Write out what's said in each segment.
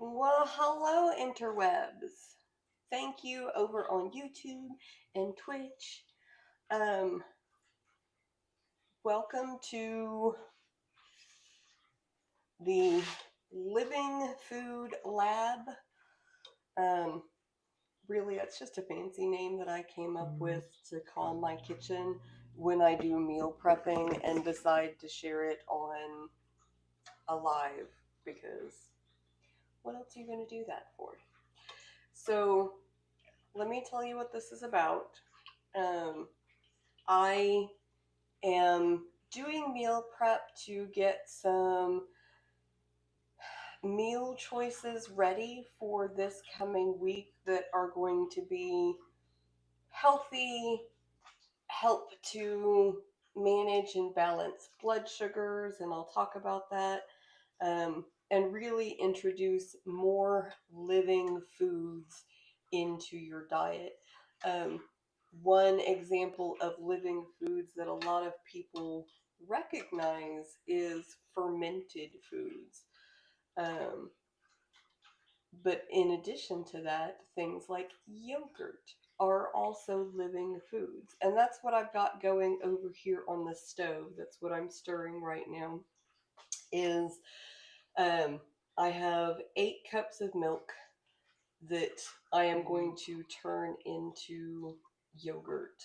Well, hello, interwebs. Thank you over on YouTube and Twitch. Um, Welcome to the Living Food Lab. Um, really, that's just a fancy name that I came up with to call my kitchen when I do meal prepping and decide to share it on a live because what else are you going to do that for? So, let me tell you what this is about. Um, I am doing meal prep to get some meal choices ready for this coming week that are going to be healthy, help to manage and balance blood sugars, and I'll talk about that, and really introduce more living foods into your diet. Um, One example of living foods that a lot of people recognize is fermented foods. Um, but in addition to that, things like yogurt are also living foods. And that's what I've got going over here on the stove. That's what I'm stirring right now is um, I have 8 cups of milk that I am going to turn into yogurt.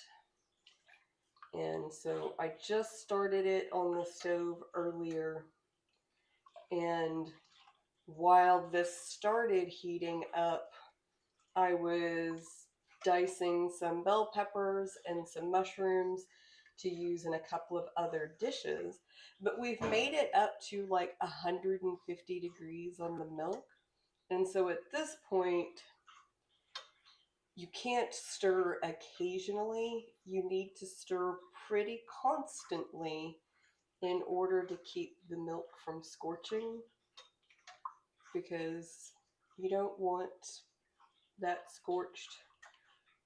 And so I just started it on the stove earlier. And while this started heating up, I was dicing some bell peppers and some mushrooms to use in a couple of other dishes. But we've made it up to like 150 degrees on the milk. And so at this point, you can't stir occasionally. You need to stir pretty constantly in order to keep the milk from scorching because you don't want that scorched,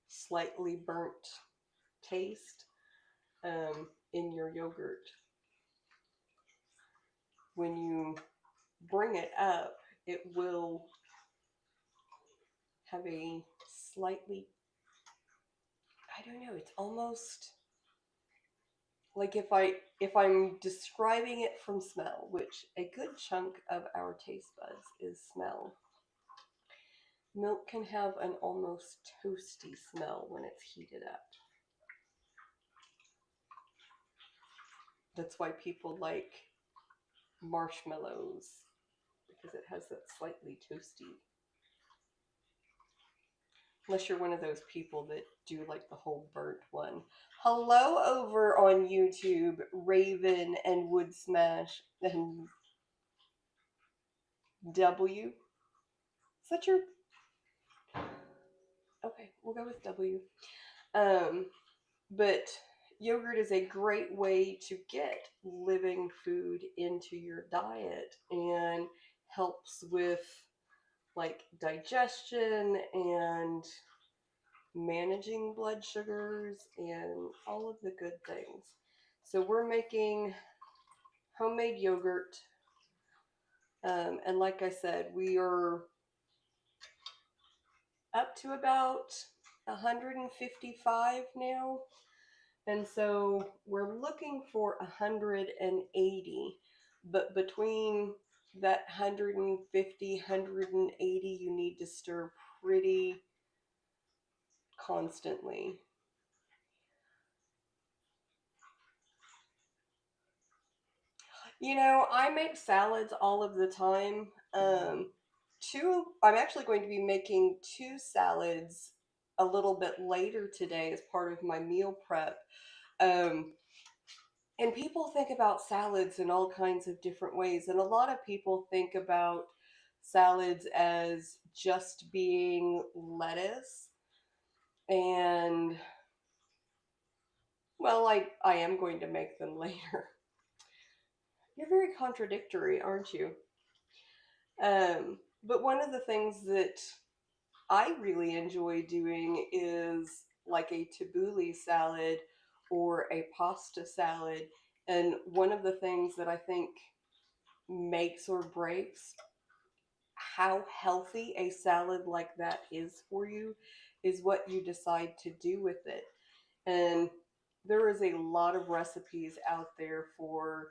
slightly burnt taste in your yogurt. When you bring it up, it will have a slightly, I don't know, it's almost like if I'm describing it from smell, which a good chunk of our taste buds is smell. Milk can have an almost toasty smell when it's heated up. That's why people like marshmallows because it has that slightly toasty. Unless you're one of those people that do like the whole burnt one. Hello over on YouTube, Raven and Wood Smash and W. Is that your? Okay, we'll go with W. Um, but yogurt is a great way to get living food into your diet and helps with like digestion and managing blood sugars and all of the good things. So we're making homemade yogurt. And like I said, we are up to about 155 now. And so we're looking for 180. But between that 150, 180, you need to stir pretty constantly. You know, I make salads all of the time. I'm actually going to be making 2 salads a little bit later today as part of my meal prep. Um, and people think about salads in all kinds of different ways. And a lot of people think about salads as just being lettuce. And, well, I am going to make them later. You're very contradictory, aren't you? But one of the things that I really enjoy doing is like a tabbouleh salad or a pasta salad. And one of the things that I think makes or breaks how healthy a salad like that is for you is what you decide to do with it. And there is a lot of recipes out there for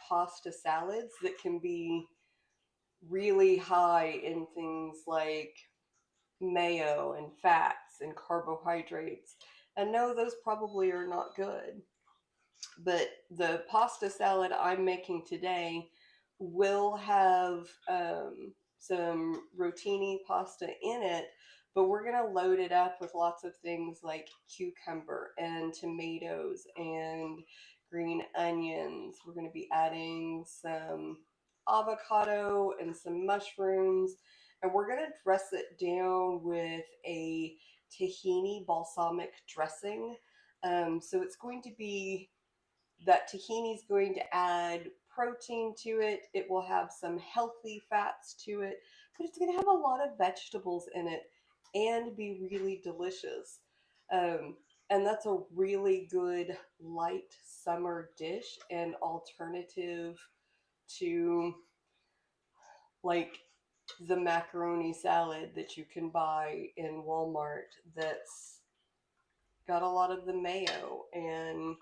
pasta salads that can be really high in things like mayo and fats and carbohydrates. And no, those probably are not good. But the pasta salad I'm making today will have some rotini pasta in it, but we're going to load it up with lots of things like cucumber and tomatoes and green onions. We're going to be adding some avocado and some mushrooms, and we're going to dress it down with a tahini balsamic dressing. So it's going to be that tahini is going to add protein to it. It will have some healthy fats to it, but it's going to have a lot of vegetables in it and be really delicious. Um, and that's a really good light summer dish and alternative to like the macaroni salad that you can buy in Walmart that's got a lot of the mayo and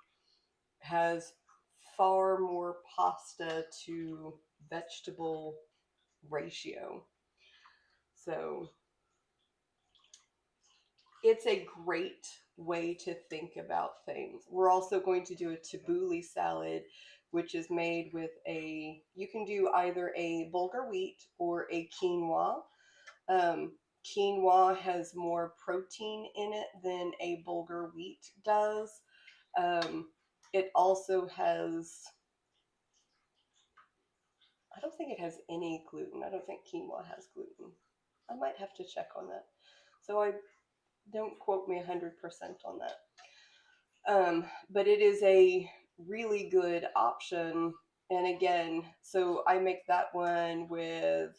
has far more pasta to vegetable ratio. So it's a great way to think about things. We're also going to do a tabbouleh salad, which is made with you can do either a bulgur wheat or a quinoa. Um, Quinoa has more protein in it than a bulgur wheat does. Um, it also has, I don't think it has any gluten. I don't think quinoa has gluten. I might have to check on that. So I don't quote me 100% on that. But it is a really good option. And again, so I make that one with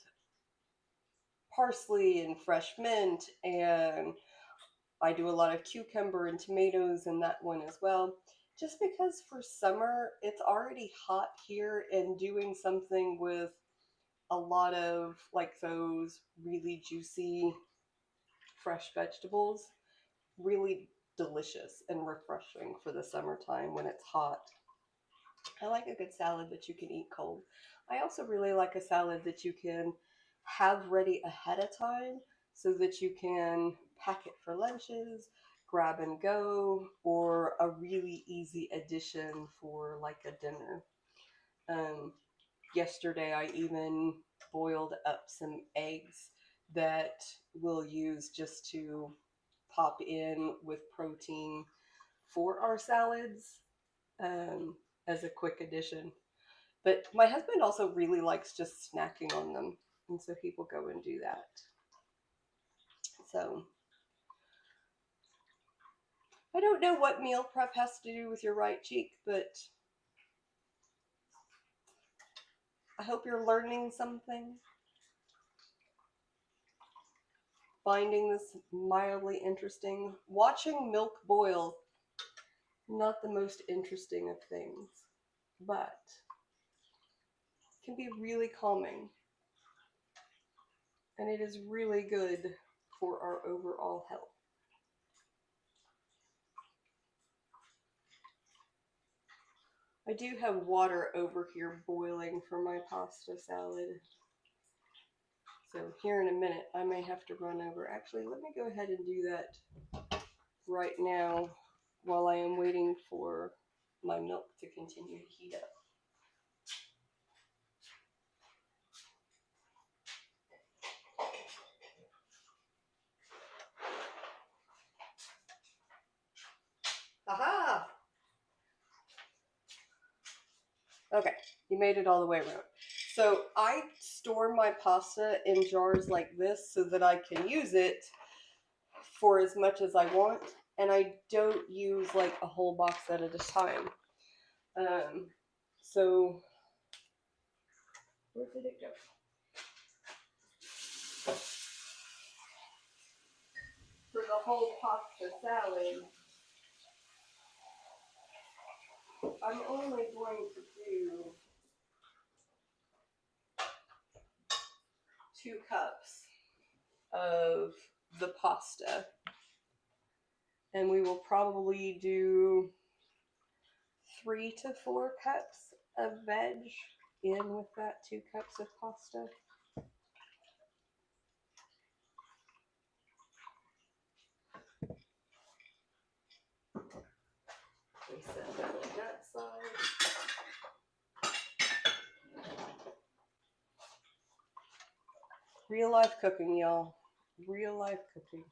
parsley and fresh mint, and I do a lot of cucumber and tomatoes in that one as well. Just because for summer, it's already hot here, and doing something with a lot of like those really juicy fresh vegetables, really delicious and refreshing for the summertime when it's hot. I like a good salad that you can eat cold. I also really like a salad that you can have ready ahead of time so that you can pack it for lunches, grab and go, or a really easy addition for like a dinner. Um, Yesterday I even boiled up some eggs that we'll use just to pop in with protein for our salads, um, as a quick addition. But my husband also really likes just snacking on them, and so he will go and do that. So I don't know what meal prep has to do with your right cheek, but I hope you're learning something, finding this mildly interesting. Watching milk boil, not the most interesting of things, but can be really calming, and it is really good for our overall health. I do have water over here boiling for my pasta salad. So here in a minute, I may have to run over. Actually, let me go ahead and do that right now while I am waiting for my milk to continue to heat up. Aha! Okay, you made it all the way around. So I store my pasta in jars like this so that I can use it for as much as I want, and I don't use like a whole box at a time. Um, so where did it go? For the whole pasta salad, I'm only going to do 2 cups of the pasta. And we will probably do 3 to 4 cups of veg in with that 2 cups of pasta. We set that on that side. Real life cooking, y'all. Real life cooking.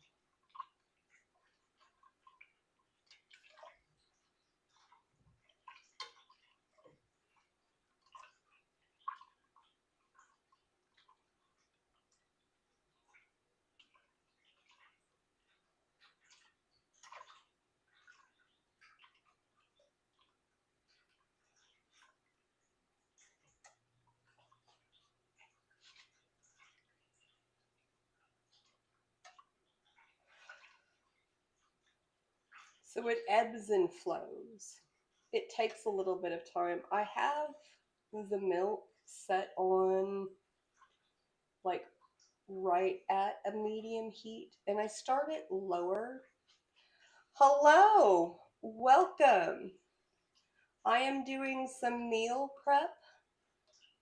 So it ebbs and flows. It takes a little bit of time. I have the milk set on like right at a medium heat, and I start it lower. Hello, welcome. I am doing some meal prep.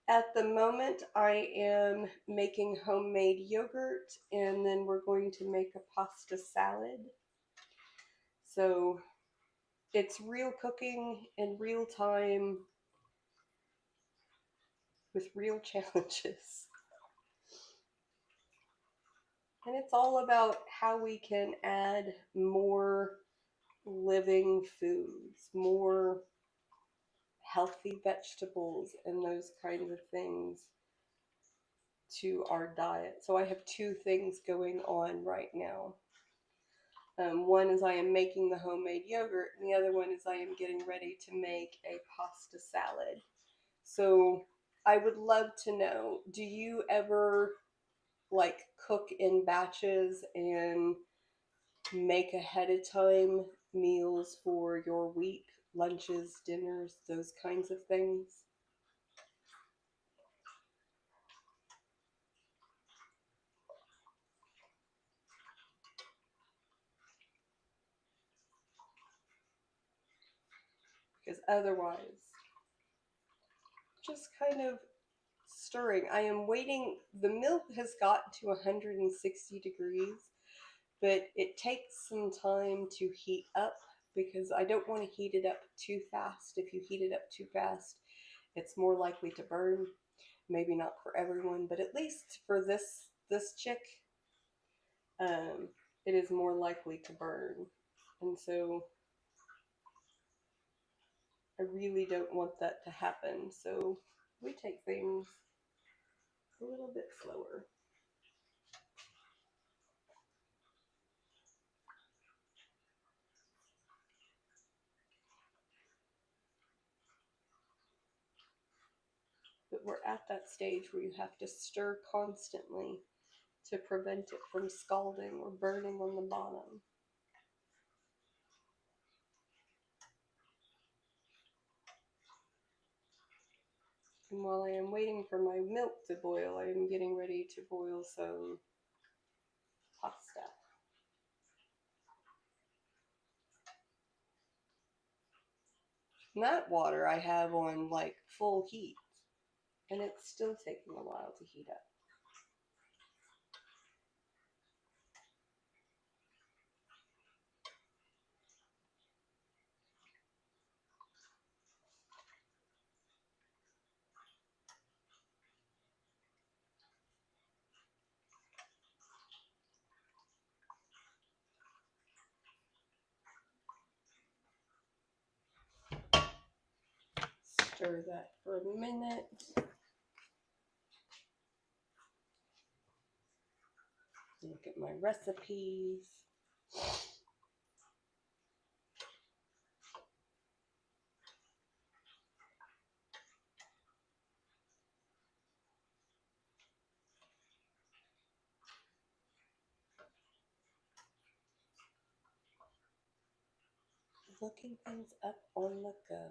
At the moment, I am making homemade yogurt, and then we're going to make a pasta salad. So it's real cooking in real time with real challenges. And it's all about how we can add more living foods, more healthy vegetables, and those kinds of things to our diet. So I have 2 things going on right now. One is I am making the homemade yogurt, and the other one is I am getting ready to make a pasta salad. So I would love to know, do you ever like cook in batches and make ahead of time meals for your week, lunches, dinners, those kinds of things? Because otherwise, just kind of stirring. I am waiting. The milk has got to 160 degrees, but it takes some time to heat up because I don't want to heat it up too fast. If you heat it up too fast, it's more likely to burn. Maybe not for everyone, but at least for this chick, um, it is more likely to burn. And so I really don't want that to happen. So we take things a little bit slower. But we're at that stage where you have to stir constantly to prevent it from scalding or burning on the bottom. And while I am waiting for my milk to boil, I am getting ready to boil some pasta. And that water I have on like full heat, and it's still taking a while to heat up. Stir that for a minute. Look at my recipes. Looking things up on the go.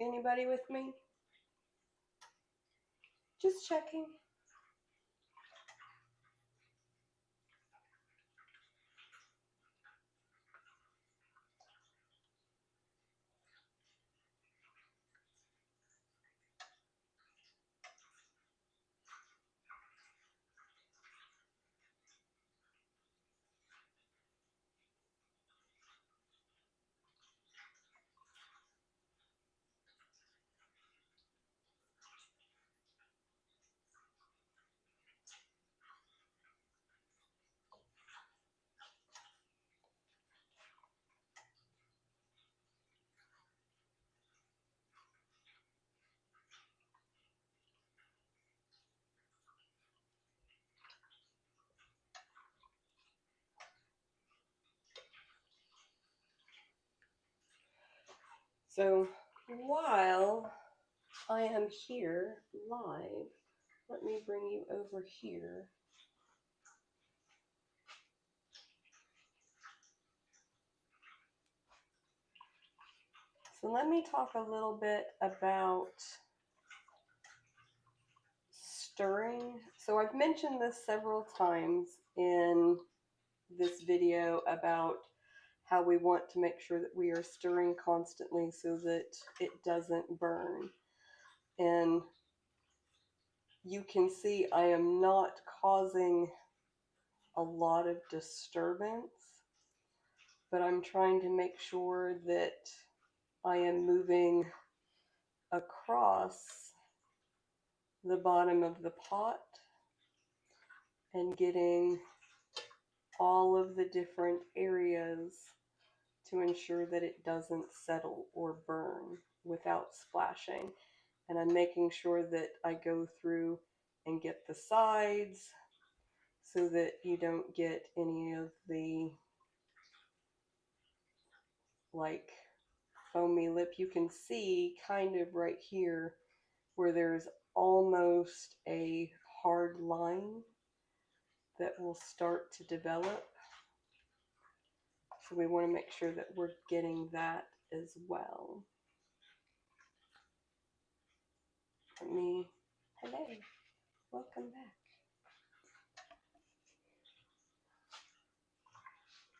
Anybody with me? Just checking. So while I am here live, let me bring you over here. So let me talk a little bit about stirring. So I've mentioned this several times in this video about how we want to make sure that we are stirring constantly so that it doesn't burn. And you can see I am not causing a lot of disturbance, but I'm trying to make sure that I am moving across the bottom of the pot and getting all of the different areas to ensure that it doesn't settle or burn without splashing. And I'm making sure that I go through and get the sides so that you don't get any of the like foamy lip. You can see kind of right here where there's almost a hard line that will start to develop. So we want to make sure that we're getting that as well. Hello, welcome back.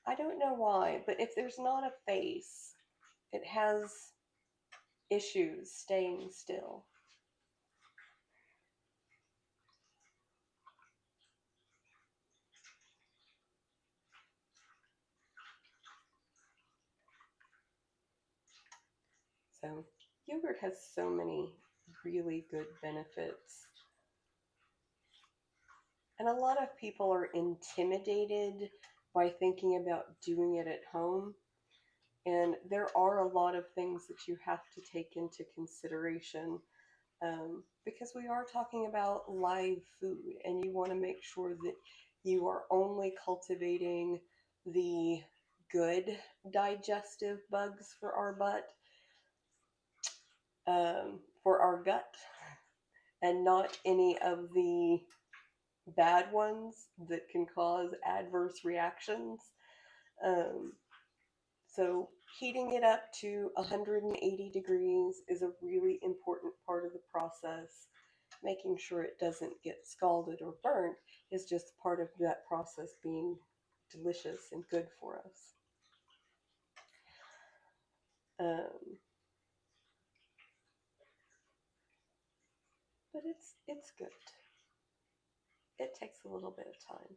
I don't know why, but if there's not a face, it has issues staying still. So yogurt has so many really good benefits. And a lot of people are intimidated by thinking about doing it at home. And there are a lot of things that you have to take into consideration because we are talking about live food, and you want to make sure that you are only cultivating the good digestive bugs for our gut, and not any of the bad ones that can cause adverse reactions. So heating it up to 180 degrees is a really important part of the process. Making sure it doesn't get scalded or burnt is just part of that process being delicious and good for us. But it's good. It takes a little bit of time.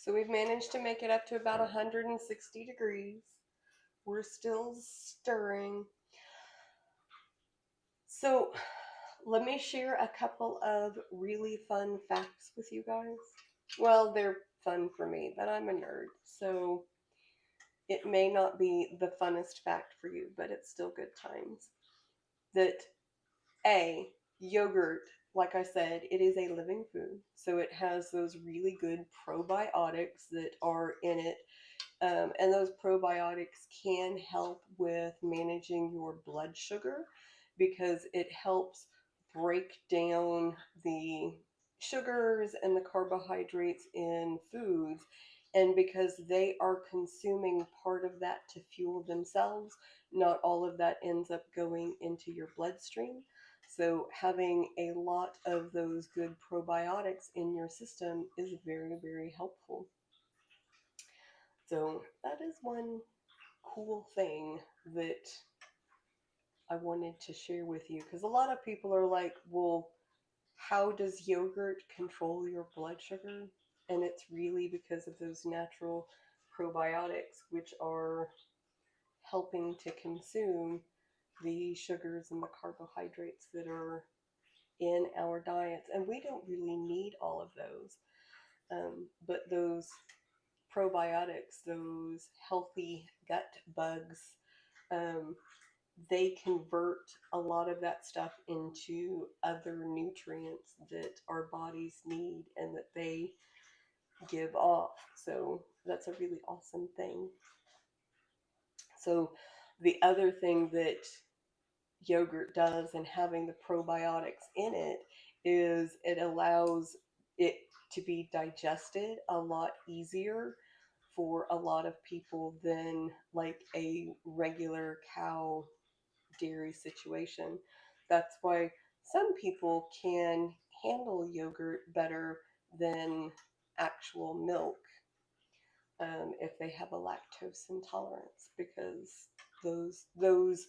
So we've managed to make it up to about 160 degrees. We're still stirring. So let me share a couple of really fun facts with you guys. Well, they're fun for me, but I'm a nerd. So it may not be the funnest fact for you, but it's still good times. That A, yogurt, like I said, it is a living food. So it has those really good probiotics that are in it. And those probiotics can help with managing your blood sugar because it helps break down the sugars and the carbohydrates in foods. And because they are consuming part of that to fuel themselves, not all of that ends up going into your bloodstream. So, having a lot of those good probiotics in your system is very, very helpful. So, that is one cool thing that I wanted to share with you because a lot of people are like, well, how does yogurt control your blood sugar? And it's really because of those natural probiotics, which are helping to consume the sugars and the carbohydrates that are in our diets. And we don't really need all of those. But those probiotics, those healthy gut bugs, um, they convert a lot of that stuff into other nutrients that our bodies need and that they give off. So that's a really awesome thing. So the other thing that yogurt does and having the probiotics in it is it allows it to be digested a lot easier for a lot of people than like a regular cow dairy situation. That's why some people can handle yogurt better than actual milk if they have a lactose intolerance because those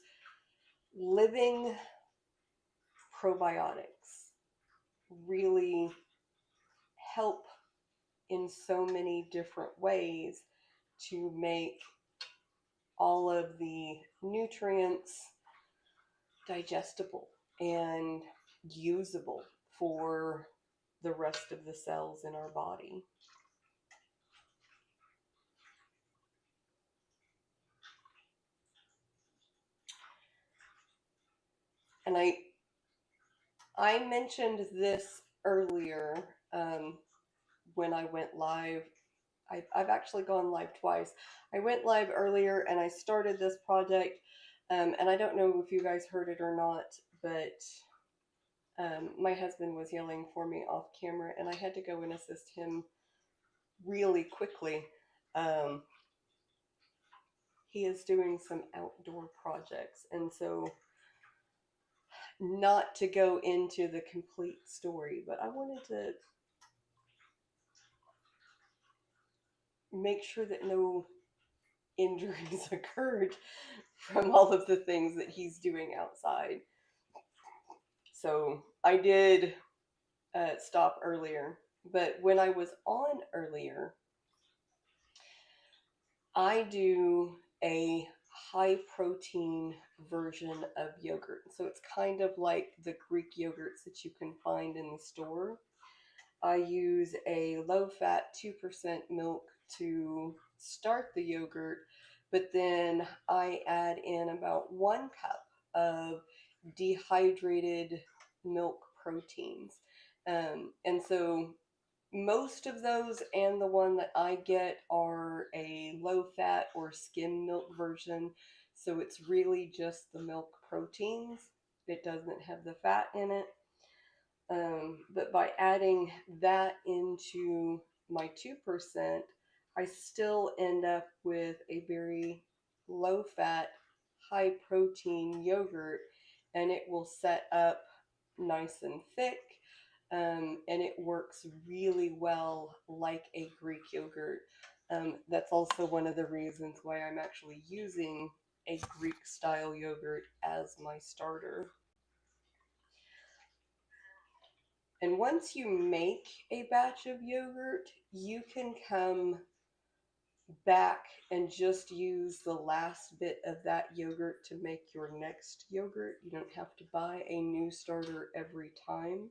living probiotics really help in so many different ways to make all of the nutrients digestible and usable for the rest of the cells in our body. And I mentioned this earlier when I went live. I've actually gone live twice. I went live earlier and I started this project, and I don't know if you guys heard it or not, but my husband was yelling for me off camera, and I had to go and assist him really quickly. Um, he is doing some outdoor projects, and so not to go into the complete story, but I wanted to make sure that no injuries occurred from all of the things that he's doing outside. So I did stop earlier, but when I was on earlier, I do a high protein version of yogurt. So it's kind of like the Greek yogurts that you can find in the store. I use a low fat 2% milk to start the yogurt, but then I add in about 1 cup of dehydrated milk proteins. And so most of those and the one that I get are a low fat or skim milk version. So it's really just the milk proteins. It doesn't have the fat in it. But by adding that into my 2%, I still end up with a very low fat, high protein yogurt, and it will set up nice and thick. And it works really well like a Greek yogurt. That's also one of the reasons why I'm actually using a Greek style yogurt as my starter. And once you make a batch of yogurt, you can come back and just use the last bit of that yogurt to make your next yogurt. You don't have to buy a new starter every time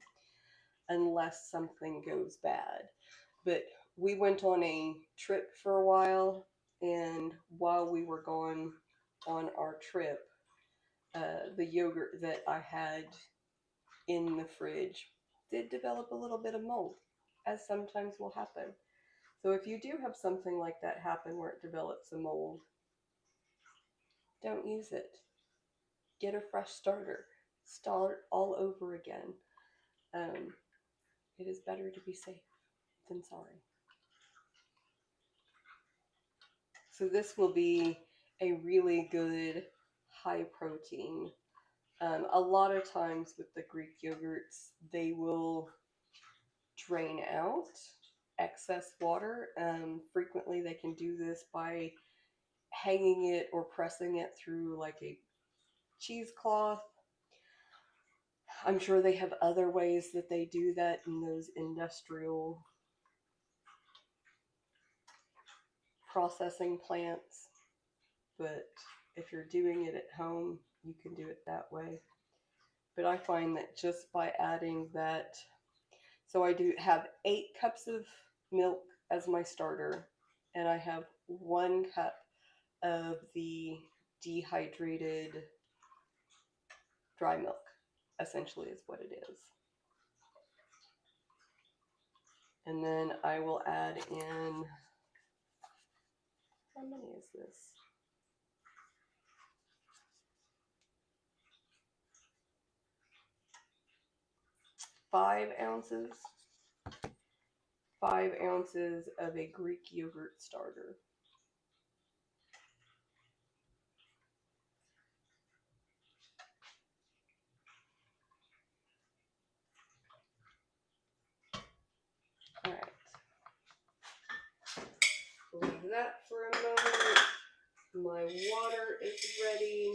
unless something goes bad. But we went on a trip for a while, and while we were gone on our trip, the yogurt that I had in the fridge did develop a little bit of mold, as sometimes will happen. So if you do have something like that happen where it develops a mold, don't use it. Get a fresh starter. Start all over again. Um, it is better to be safe than sorry. So this will be a really good high protein. A lot of times with the Greek yogurts, they will drain out excess water. Frequently, they can do this by hanging it or pressing it through like a cheesecloth. I'm sure they have other ways that they do that in those industrial processing plants, but if you're doing it at home, you can do it that way. But I find that just by adding that, so I do have 8 cups of milk as my starter, and I have 1 cup of the dehydrated dry milk, essentially, is what it is. And then I will add in, how many is this? 5 ounces. 5 ounces of a Greek yogurt starter. All right. Leave that for a moment. My water is ready.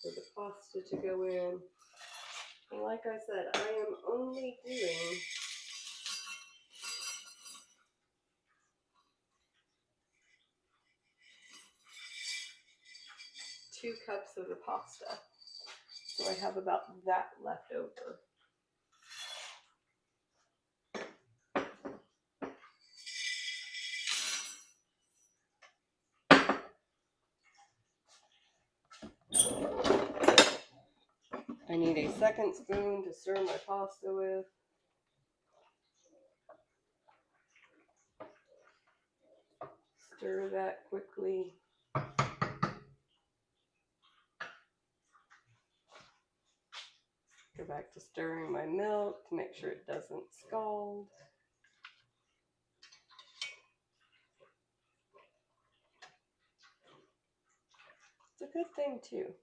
For the pasta to go in. And like I said, I am only doing 2 cups of the pasta. So I have about that left over. I need a second spoon to stir my pasta with. Stir that quickly. Go back to stirring my milk to make sure it doesn't scald. It's a good thing too.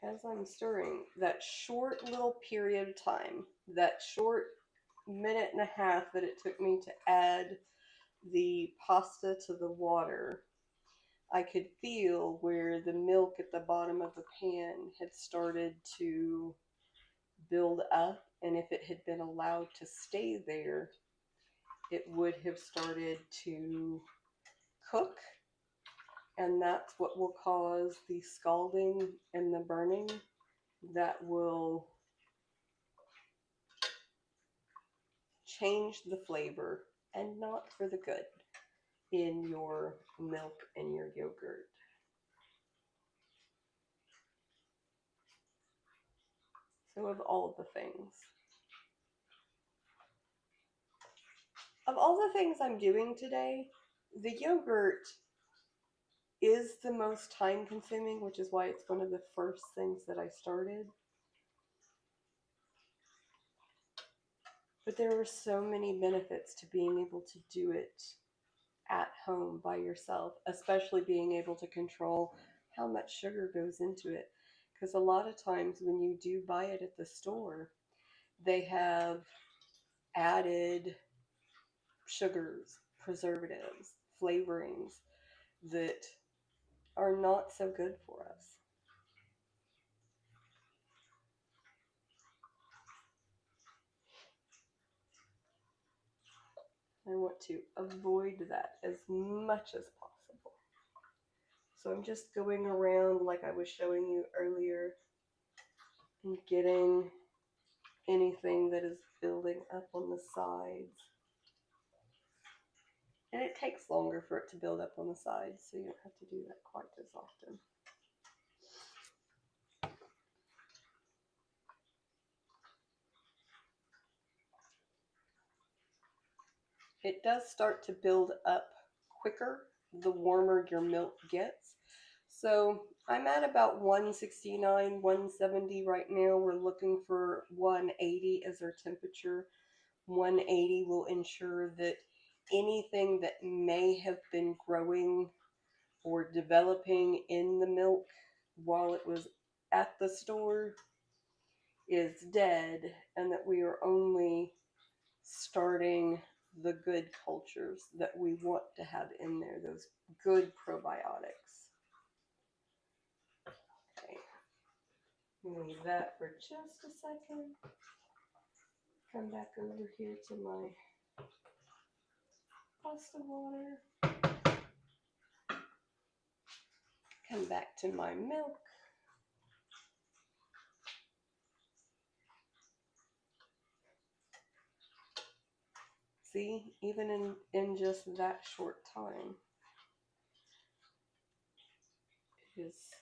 As I'm stirring, that short little period of time, that short minute and a half that it took me to add the pasta to the water, I could feel where the milk at the bottom of the pan had started to build up, and if it had been allowed to stay there, it would have started to cook, and that's what will cause the scalding and the burning. That will change the flavor, and not for the good, in your milk and your yogurt. So of all the things I'm doing today, the yogurt is the most time consuming, which is why it's one of the first things that I started. But there are so many benefits to being able to do it at home by yourself, especially being able to control how much sugar goes into it. Because a lot of times when you do buy it at the store, they have added sugars, preservatives, flavorings that are not so good for us. I want to avoid that as much as possible. So I'm just going around like I was showing you earlier and getting anything that is building up on the sides. And it takes longer for it to build up on the sides, so you don't have to do that quite as often. It does start to build up quicker the warmer your milk gets. So I'm at about 169, 170 right now. We're looking for 180 as our temperature. 180 will ensure that anything that may have been growing or developing in the milk while it was at the store is dead, and that we are only starting the good cultures that we want to have in there, those good probiotics. Okay, leave that for just a second. Come back over here to my pasta water. Come back to my milk. See, even in just that short time, it is starting.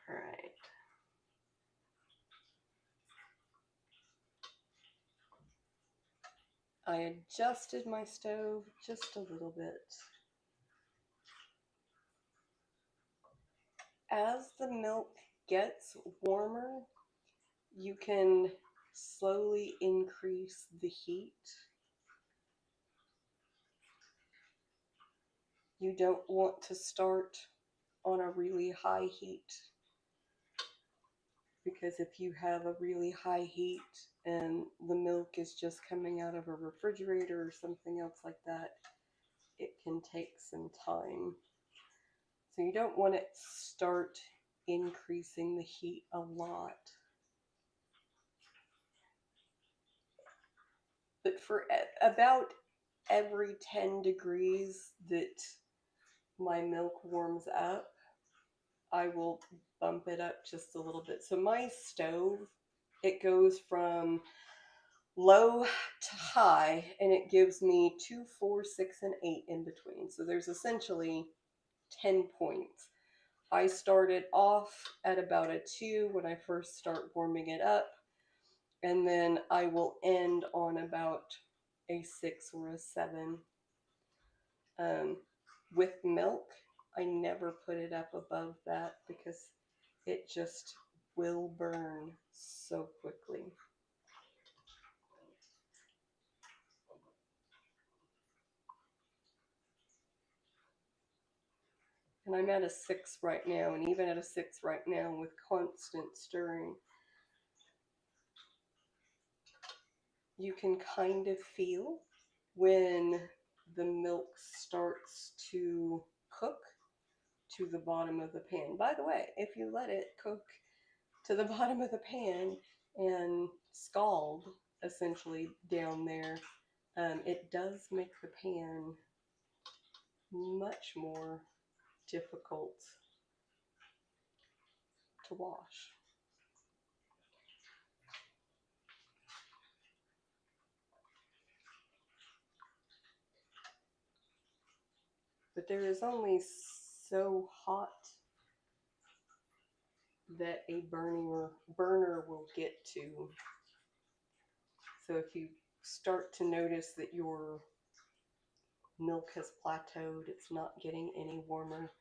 All right. I adjusted my stove just a little bit. As the milk gets warmer, you can slowly increase the heat. You don't want to start on a really high heat, because if you have a really high heat and the milk is just coming out of a refrigerator or something else like that, it can take some time. So you don't want to start increasing the heat a lot. But for about every 10 degrees that my milk warms up, I will bump it up just a little bit. So my stove, it goes from low to high, and it gives me 2, 4, 6, and 8 in between. So there's essentially 10 points. I started off at about a 2 when I first start warming it up, and then I will end on about a 6 or a 7. With milk, I never put it up above that because it just will burn so quickly. And I'm at a 6 right now, and even at a 6 right now with constant stirring, you can kind of feel when the milk starts to cook to the bottom of the pan. By the way, if you let it cook to the bottom of the pan and scald essentially down there, it does make the pan much more difficult to wash. But there is only so hot that a burner will get to. So if you start to notice that your milk has plateaued, it's not getting any warmer,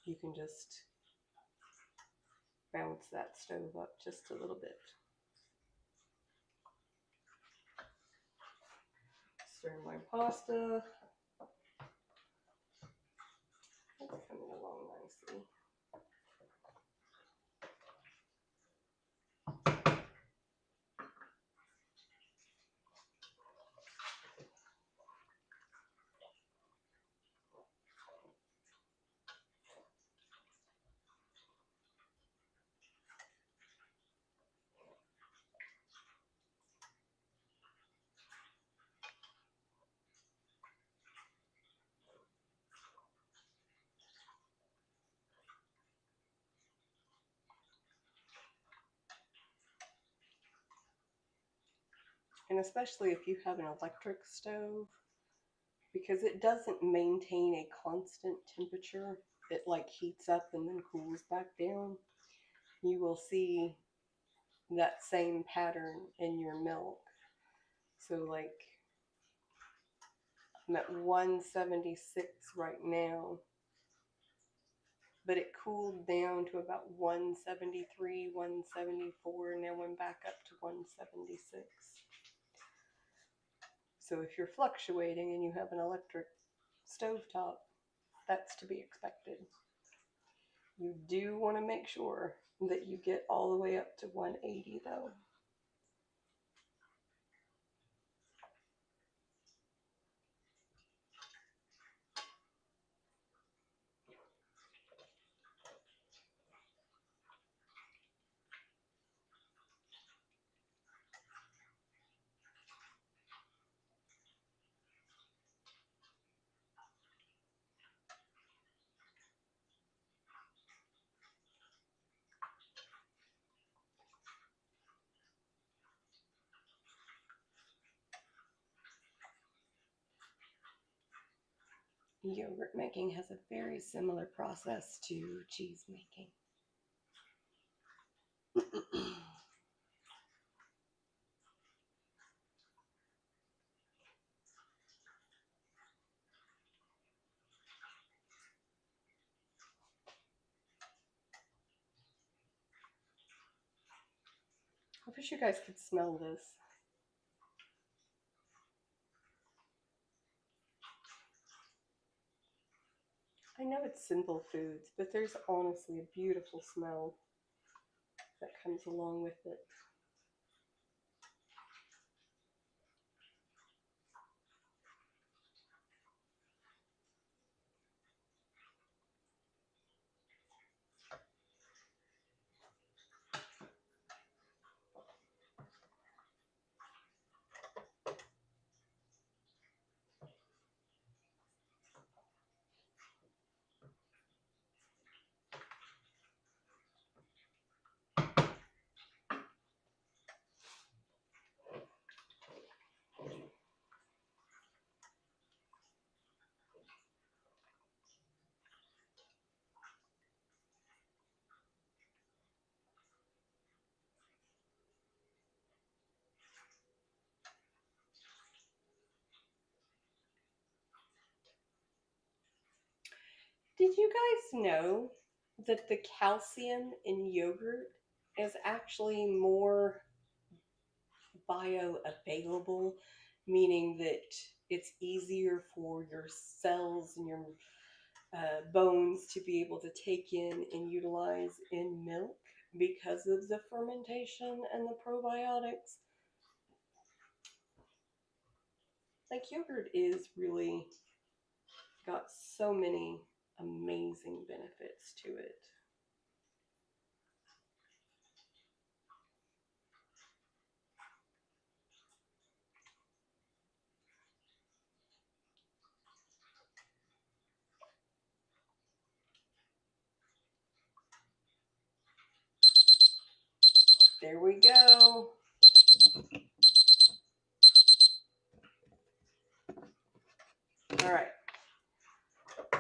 you can just bounce that stove up just a little bit. Stir my pasta. It's coming along nicely. And especially if you have an electric stove, because it doesn't maintain a constant temperature, it like heats up and then cools back down. You will see that same pattern in your milk. So like I'm at 176 right now, but it cooled down to about 173, 174, and now I'm back up to 176. So if you're fluctuating and you have an electric stovetop, that's to be expected. You do want to make sure that you get all the way up to 180 though. Yogurt making has a very similar process to cheese making. I wish you guys could smell this. I know it's simple foods, but there's honestly a beautiful smell that comes along with it. Did you guys know that the calcium in yogurt is actually more bioavailable, meaning that it's easier for your cells and your bones to be able to take in and utilize in milk because of the fermentation and the probiotics? Like yogurt is really got so many amazing benefits to it. There we go. All right.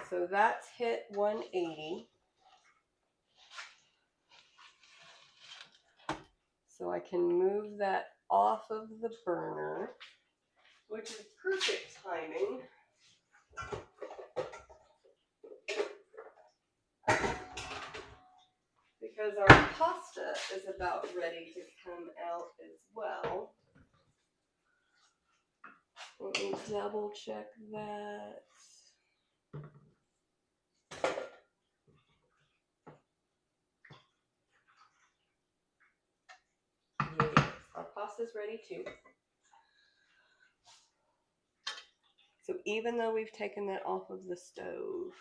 So that's hit 180. So I can move that off of the burner, which is perfect timing. Because our pasta is about ready to come out as well. Let me double check that. Yes, our pasta's ready too. So even though we've taken that off of the stove,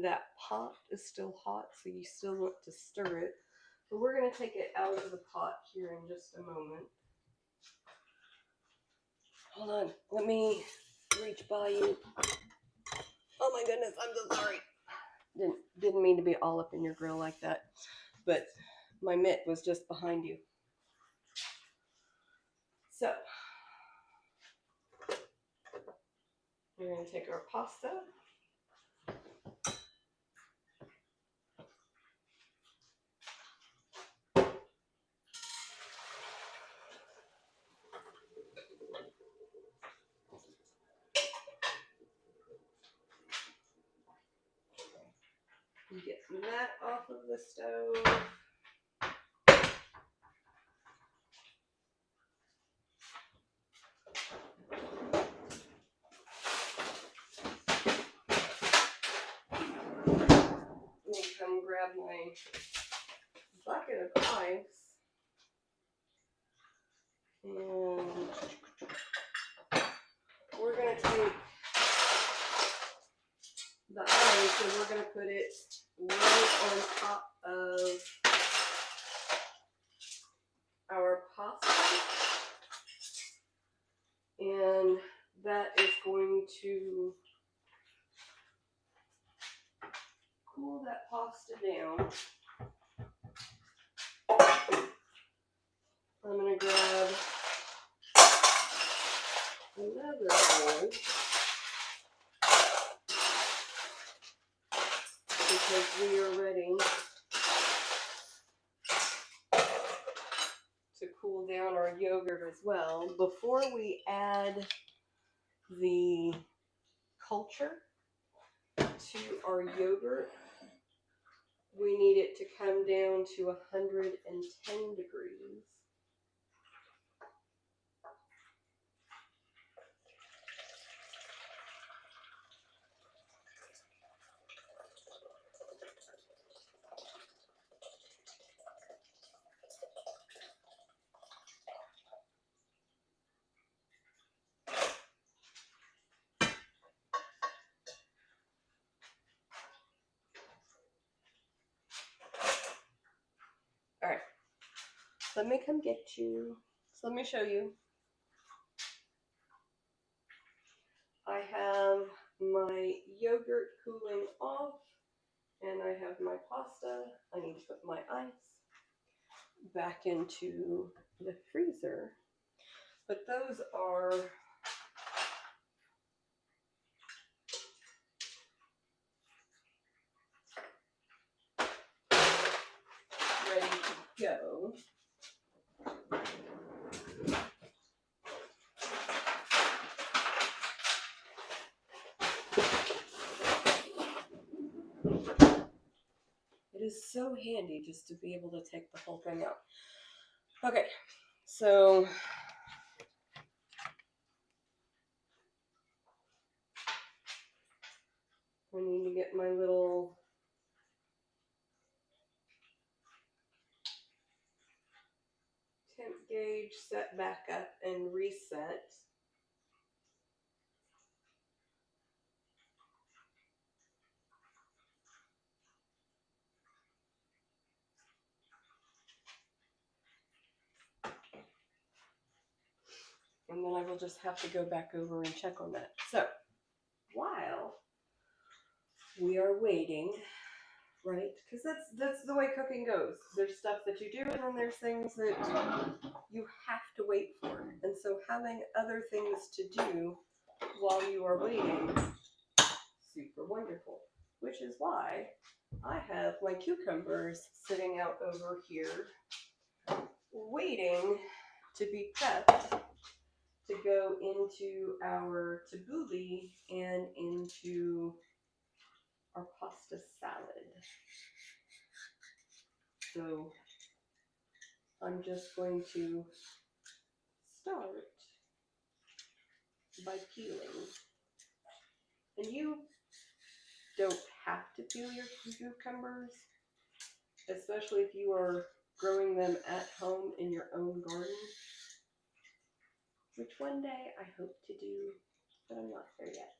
that pot is still hot, so you still want to stir it. But we're going to take it out of the pot here in just a moment. Hold on, let me reach by you. Oh my goodness, I'm so sorry. Didn't mean to be all up in your grill like that, but my mitt was just behind you. So, we're going to take our pasta. Get that off of the stove. Let me come grab my bucket of ice. And we're going to take the ice and we're going to put it right on top of our pasta. And that is going to cool that pasta down. I'm going to grab another bowl because we are ready to cool down our yogurt as well. Before we add the culture to our yogurt, we need it to come down to 110 degrees. All right, let me come get you. So let me show you. I have my yogurt cooling off and I have my pasta. I need to put my ice back into the freezer. But those are ready to go. It is so handy just to be able to take the whole thing out. Okay, so I need to get my little temp gauge set back up and reset. And then I will just have to go back over and check on that. So while we are waiting, right? Because that's the way cooking goes. There's stuff that you do, and then there's things that you have to wait for. And so having other things to do while you are waiting, super wonderful. Which is why I have my cucumbers sitting out over here, waiting to be prepped to go into our tabbouleh and into our pasta salad. So I'm just going to start by peeling. And you don't have to peel your cucumbers, especially if you are growing them at home in your own garden, which one day I hope to do, but I'm not there yet.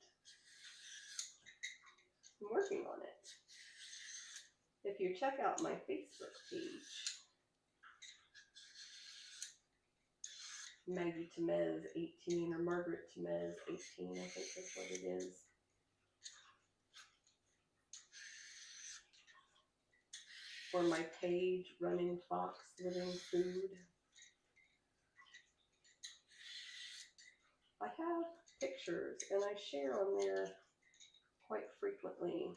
I'm working on it. If you check out my Facebook page, Maggie Temez 18 or Margaret Temez 18, I think that's what it is. Or my page, Running Fox Living Food. I have pictures and I share on there quite frequently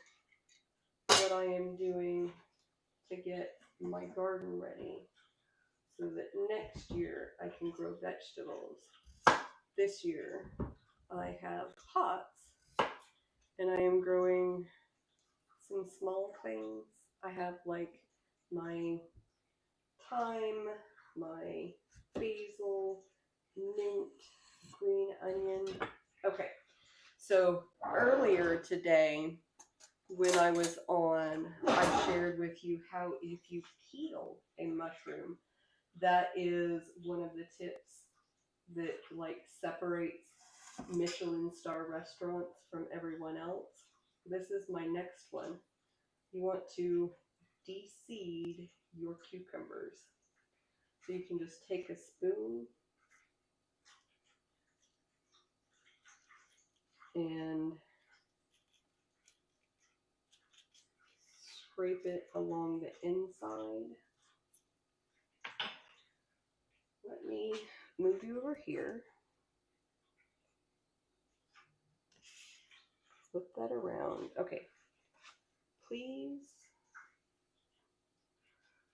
what I am doing to get my garden ready so that next year I can grow vegetables. This year I have pots and I am growing some small things. I have like my thyme, my basil, mint, green onion. Okay, so earlier today when I was on, I shared with you how if you peel a mushroom, that is one of the tips that like separates Michelin star restaurants from everyone else. This is my next one. You want to de-seed your cucumbers. So you can just take a spoon and scrape it along the inside. Let me move you over here. Flip that around. Okay. Please.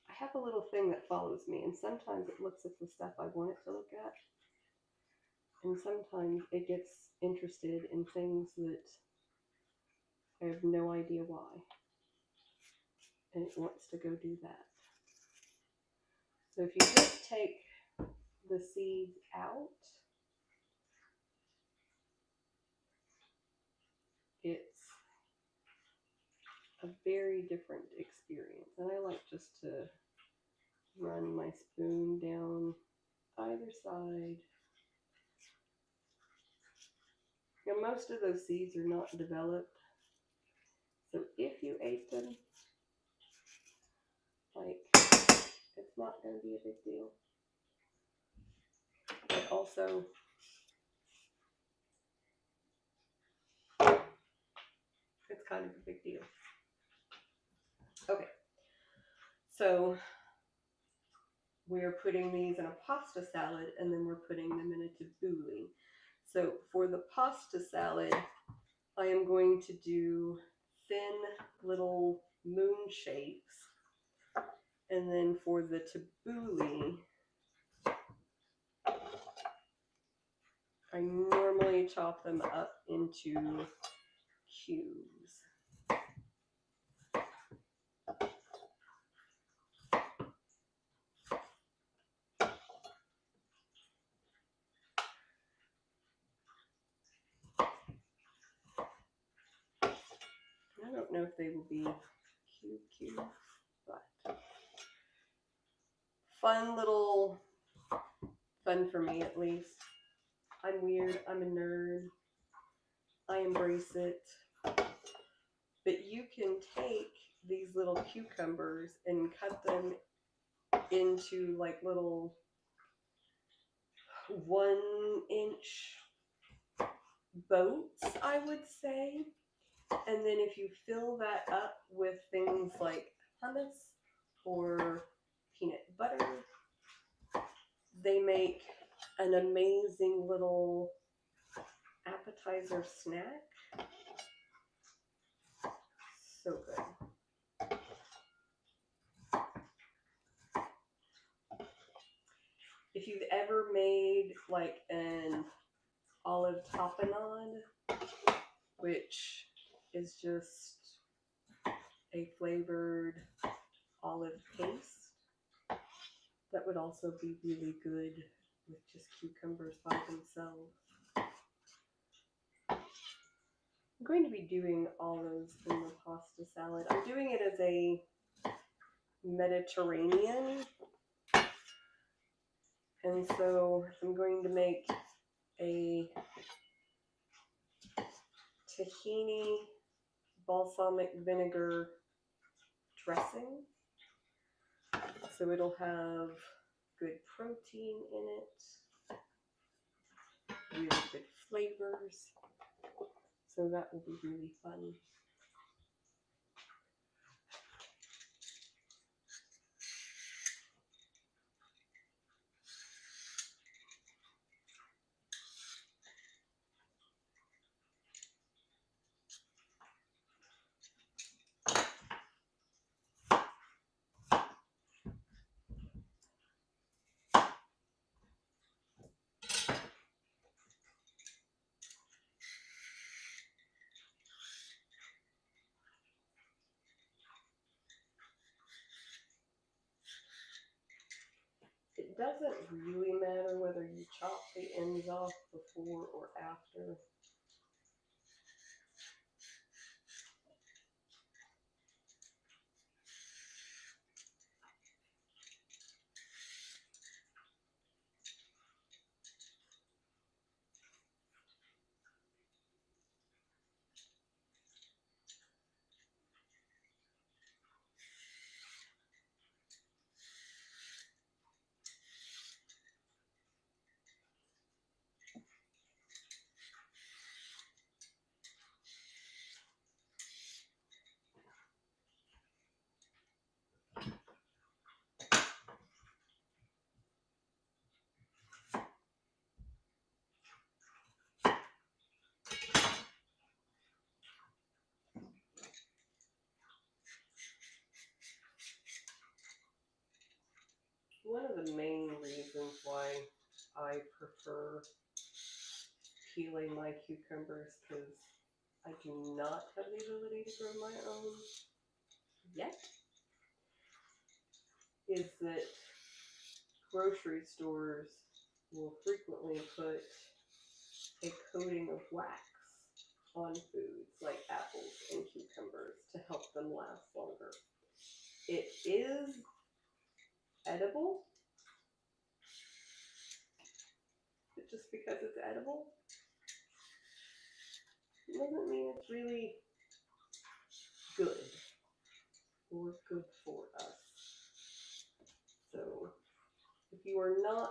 I have a little thing that follows me, and sometimes it looks at the stuff I want it to look at. And sometimes it gets interested in things that I have no idea why. And it wants to go do that. So if you just take the seeds out, it's a very different experience. And I like just to run my spoon down either side. Now, most of those seeds are not developed. So if you ate them, like, it's not going to be a big deal. But also, it's kind of a big deal. Okay. So we're putting these in a pasta salad, and then we're putting them in a tabbouleh. So for the pasta salad, I am going to do thin little moon shapes. And then for the tabbouleh, I normally chop them up into cubes. I don't know if they will be cubes, but fun for me at least. I'm weird, I'm a nerd, I embrace it. But you can take these little cucumbers and cut them into like little 1-inch boats, I would say. And then if you fill that up with things like hummus or peanut butter, they make an amazing little appetizer snack. So good. If you've ever made like an olive tapenade, which is just a flavored olive paste, that would also be really good with just cucumbers by themselves. I'm going to be doing olives in the pasta salad. I'm doing it as a Mediterranean, and so I'm going to make a tahini balsamic vinegar dressing. So it'll have good protein in it, really good flavors. So that will be really fun. It doesn't really matter whether you chop the ends off before or after. One of the main reasons why I prefer peeling my cucumbers, because I do not have the ability to grow my own yet, is that grocery stores will frequently put a coating of wax on foods like apples and cucumbers to help them last longer. It is edible, but just because it's edible doesn't mean it's really good or good for us. So if you are not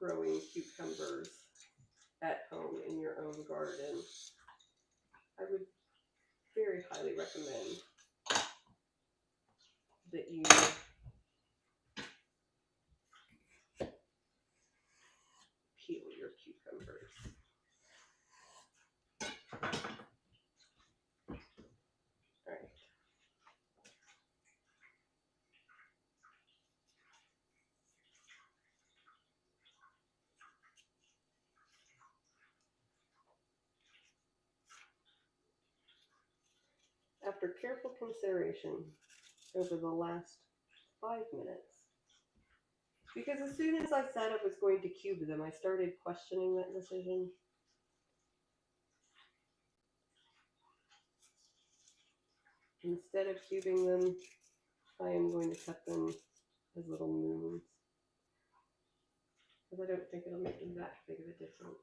growing cucumbers at home in your own garden, I would very highly recommend that you peel your cucumbers. All right. After careful consideration over the last 5 minutes, because as soon as I said I was going to cube them, I started questioning that decision. Instead of cubing them, I am going to cut them as little moons, because I don't think it'll make that big of a difference.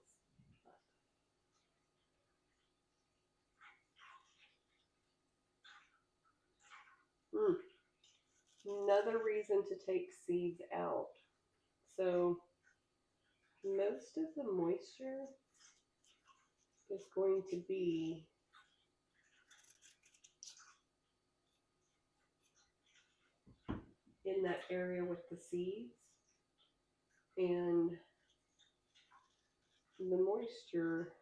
Another reason to take seeds out. So most of the moisture is going to be in that area with the seeds, and the moisture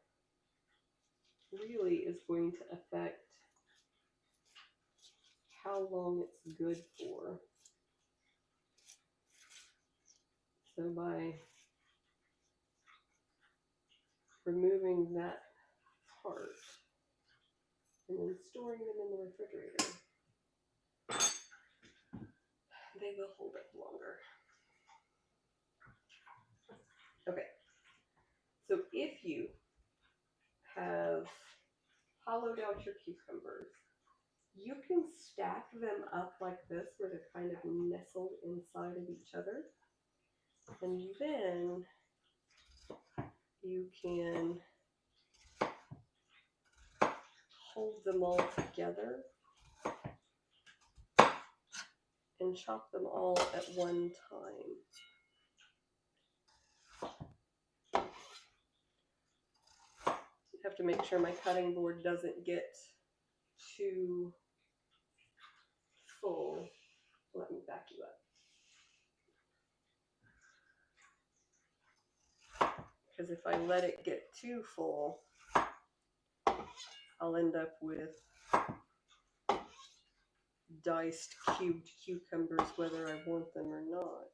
really is going to affect how long it's good for. So by removing that part and then storing them in the refrigerator, they will hold up longer. Okay, so if you have hollowed out your cucumbers, you can stack them up like this where they're kind of nestled inside of each other. And then you can hold them all together and chop them all at one time. You have to make sure my cutting board doesn't get too full. Let me back you up. Because if I let it get too full, I'll end up with diced cubed cucumbers whether I want them or not.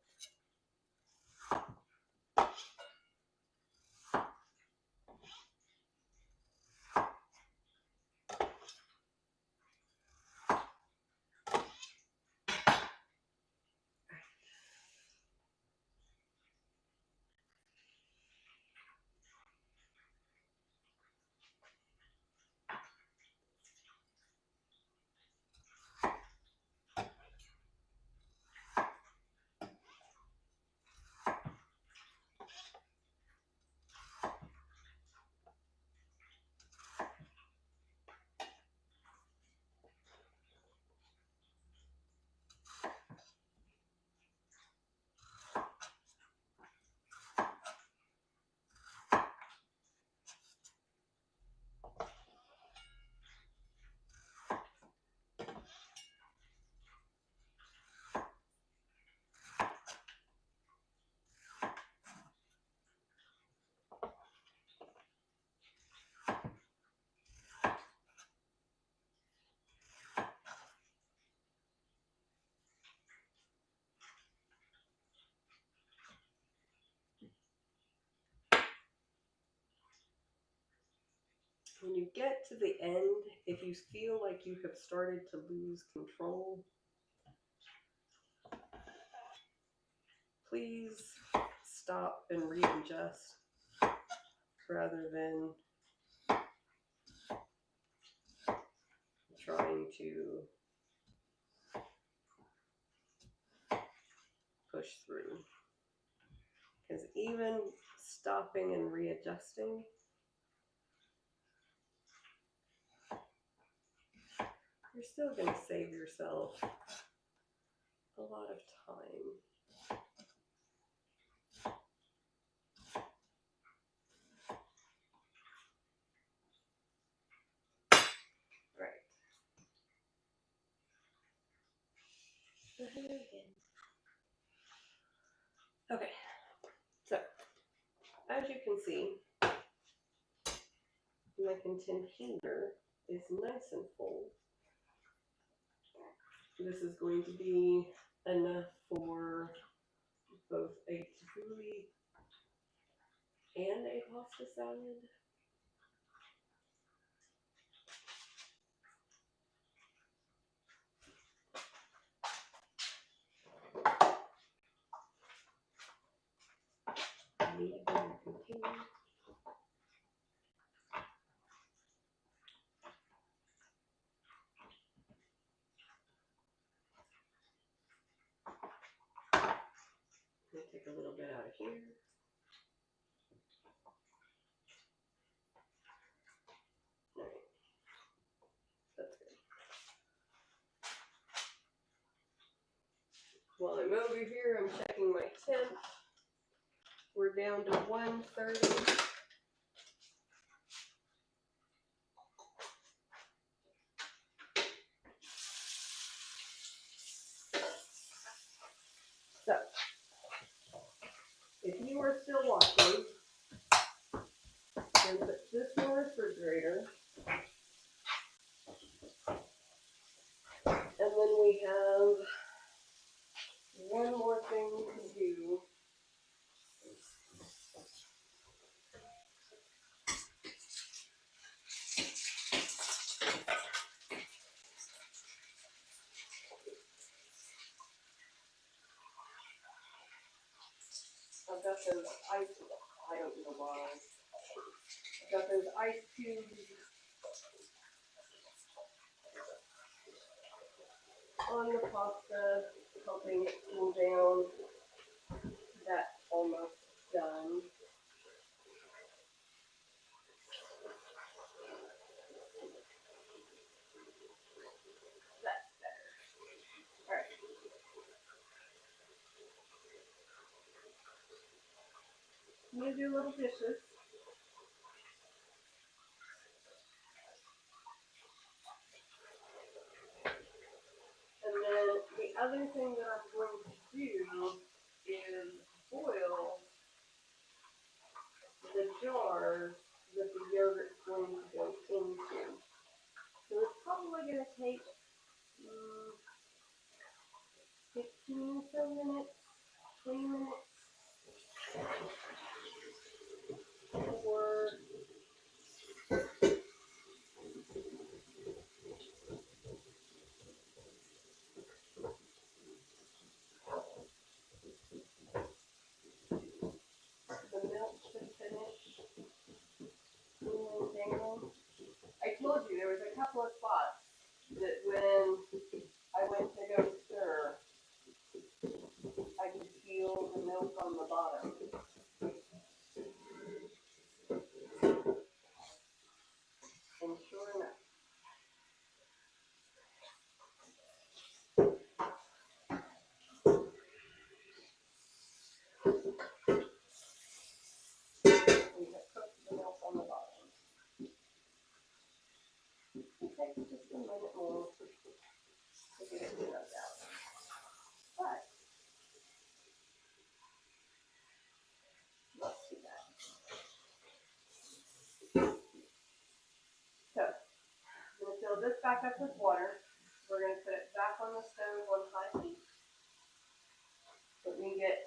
When you get to the end, if you feel like you have started to lose control, please stop and readjust rather than trying to push through. Because even stopping and readjusting, you're still going to save yourself a lot of time. Right. Okay, so as you can see, my container is nice and full. This is going to be enough for both a tabbouleh and a pasta salad. I need a bigger container. I'm going to take a little bit out of here. All right. That's good. While I'm over here, I'm checking my temp. We're down to 130. refrigerator. And then we have one more thing to do. I've got those ice, I don't know why. I've got those ice cubes on the pasta, helping it cool down. That's almost done. That's better. Alright. I'm going to do little dishes. And then the other thing that I'm going to do is boil the jars that the yogurt's going to go into. So it's probably going to take 15 or so minutes, 20 minutes for the milk to finish cooling down. I told you there was a couple of spots that when I went to go stir, I could feel the milk on the bottom. And sure enough, we have cooked the milk on the bottom. It takes just a minute more to get it rubbed out. But not too bad. So I'm going to fill this back up with water. We're going to put it back on the stove on high heat. Let me get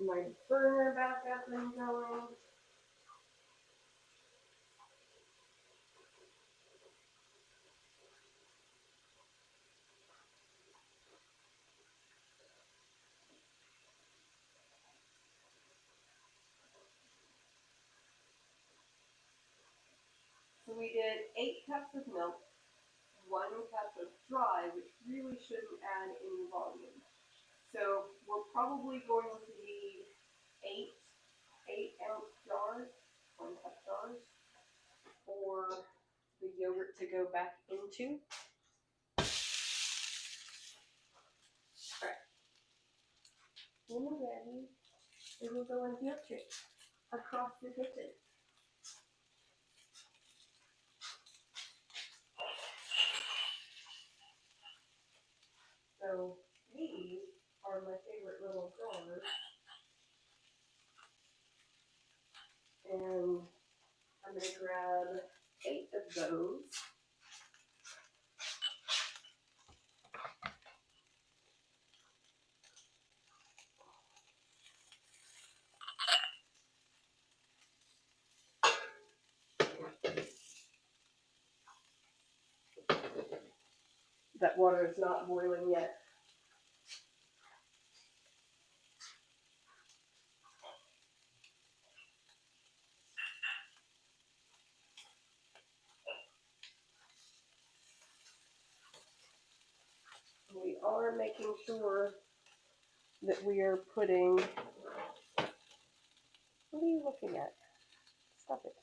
my burner back up and going. So we did 8 cups of milk, 1 cup of dry, which really shouldn't add any volume. So we're probably going to need 8-ounce jars, 1 cup jars, for the yogurt to go back into. Alright. When we're ready, we will go and milk it across the kitchen. So these are my favorite little jars. And I'm going to grab 8 of those. That water is not boiling yet. We are making sure that we are putting, what are you looking at? Stop it.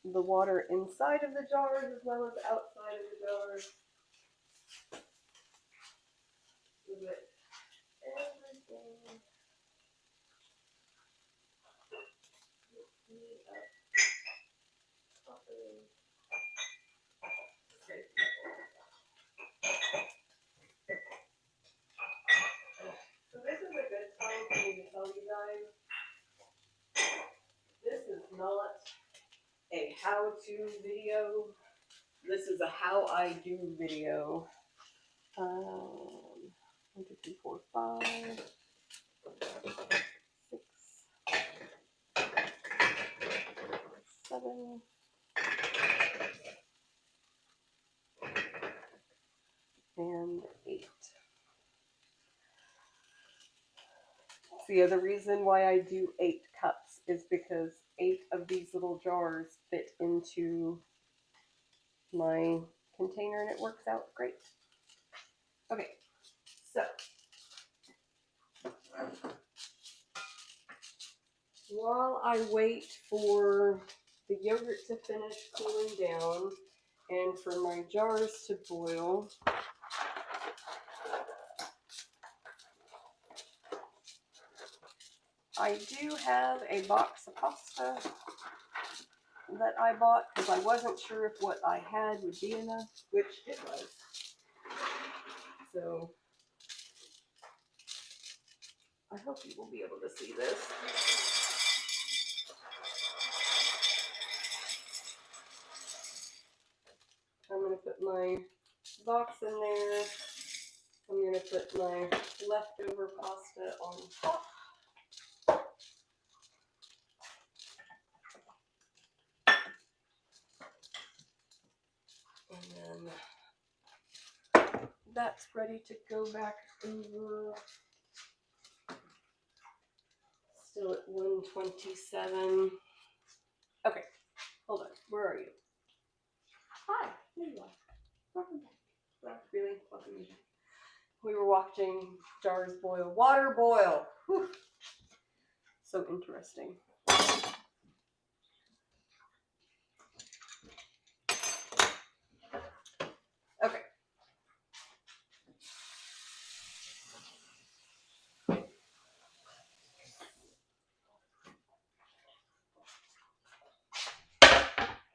The water inside of the jars as well as outside of the jars. So that everything gets up properly. Okay. not a how-to video. This is a how I do video. 1, 2, 3, 4, 5, 6, 7, and 8. The other reason why I do 8 cups is because 8 of these little jars fit into my container and it works out great. Okay, so while I wait for the yogurt to finish cooling down and for my jars to boil, I do have a box of pasta that I bought because I wasn't sure if what I had would be enough, which it was. So I hope you will be able to see this. I'm going to put my box in there. I'm going to put my leftover pasta on top. And then that's ready to go back over. Still at 127. Okay, hold on. Where are you? Hi, there you are. Welcome back. Well, really, welcome back. We were watching jars boil. Water boil. Whew. So interesting. Okay.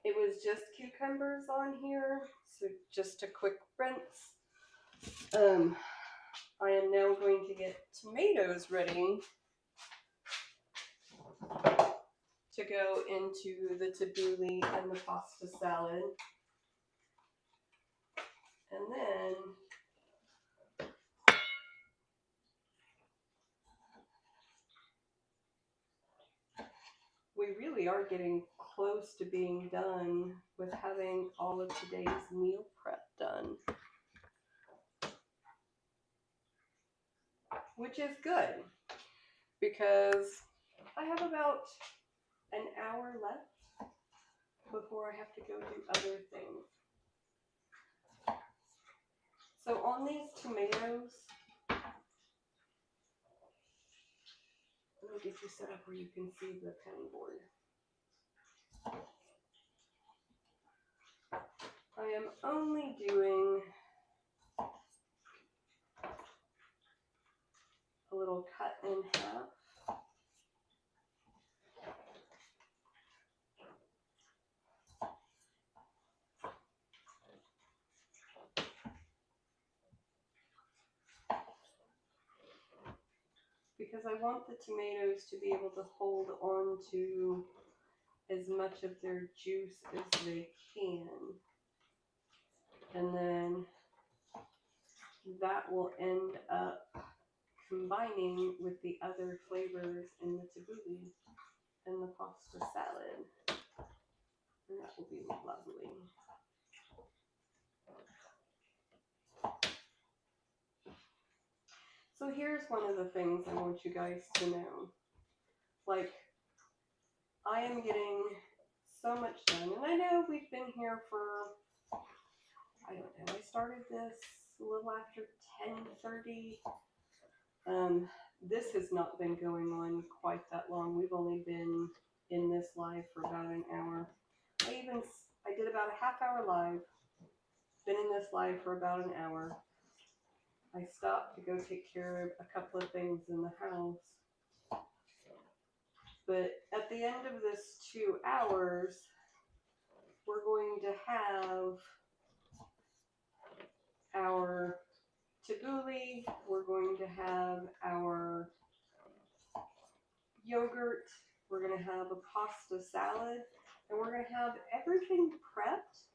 It was just cucumbers on here, so just a quick rinse. I am now going to get tomatoes ready to go into the tabbouleh and the pasta salad. And then we really are getting close to being done with having all of today's meal prep done, which is good because I have about an hour left before I have to go do other things. So on these tomatoes, let me get you set up where you can see the cutting board. I am only doing a little cut in half. Because I want the tomatoes to be able to hold on to as much of their juice as they can. And then that will end up combining with the other flavors in the tabbouleh and the pasta salad. And that will be lovely. So here's one of the things I want you guys to know. Like, I am getting so much done. And I know we've been here for, I don't know, I started this a little after 10:30. This has not been going on quite that long. We've only been in this live for about an hour. I did about a half-hour live. Been in this live for about an hour. I stopped to go take care of a couple of things in the house. But at the end of this 2 hours, we're going to have our tabbouleh, we're going to have our yogurt, We're going to have a pasta salad, and we're going to have everything prepped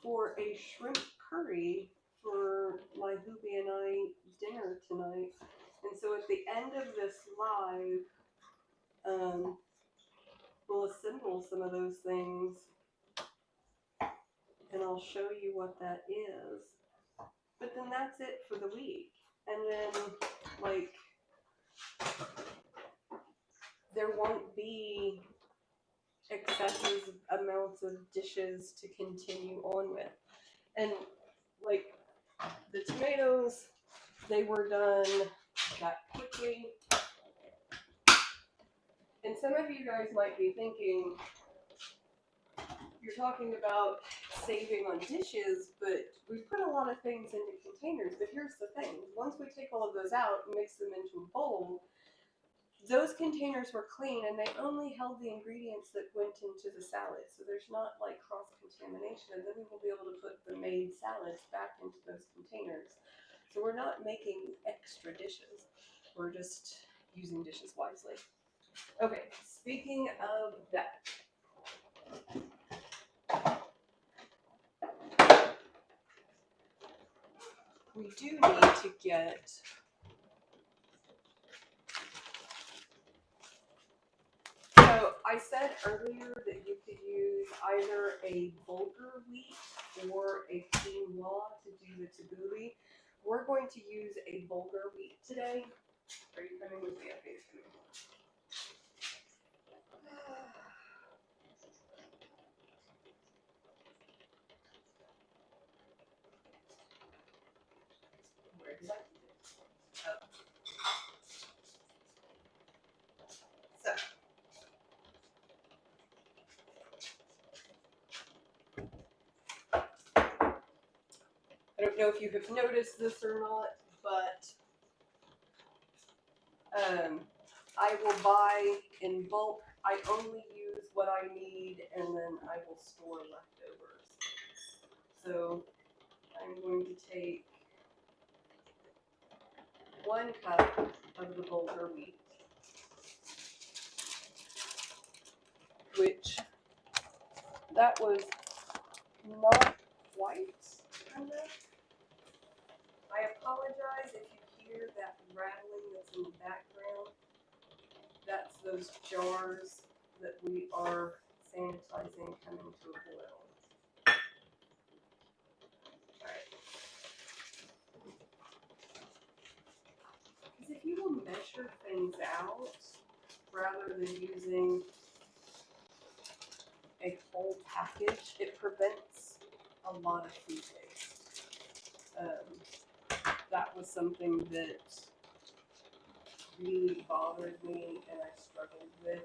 for a shrimp curry for my hubby and I dinner tonight. And so at the end of this live, we'll assemble some of those things, and I'll show you what that is. But then that's it for the week. And then, like, there won't be excessive amounts of dishes to continue on with. And, like, the tomatoes, they were done that quickly. And some of you guys might be thinking, you're talking about saving on dishes, but we put a lot of things into containers. But here's the thing. Once we take all of those out and mix them into a bowl, those containers were clean and they only held the ingredients that went into the salad. So there's not like cross-contamination. And then we will be able to put the made salads back into those containers. So we're not making extra dishes. We're just using dishes wisely. Okay, speaking of that. We do need to get so I said earlier that you could use either a bulgur wheat or a quinoa to do the tabbouleh. We're going to use a bulgur wheat today. Are you coming with me? Okay, where did I put it? Oh. So I don't know if you have noticed this or not, but I will buy in bulk. I only use what I need, and then I will store leftovers. So I'm going to take 1 cup of the bulgur wheat, which that was not quite enough. I apologize if you hear that rattling that's in the background. That's those jars that we are sanitizing coming to a boil. Alright. Because if you will measure things out, rather than using a whole package, it prevents a lot of food waste. That was something that really bothered me and I struggled with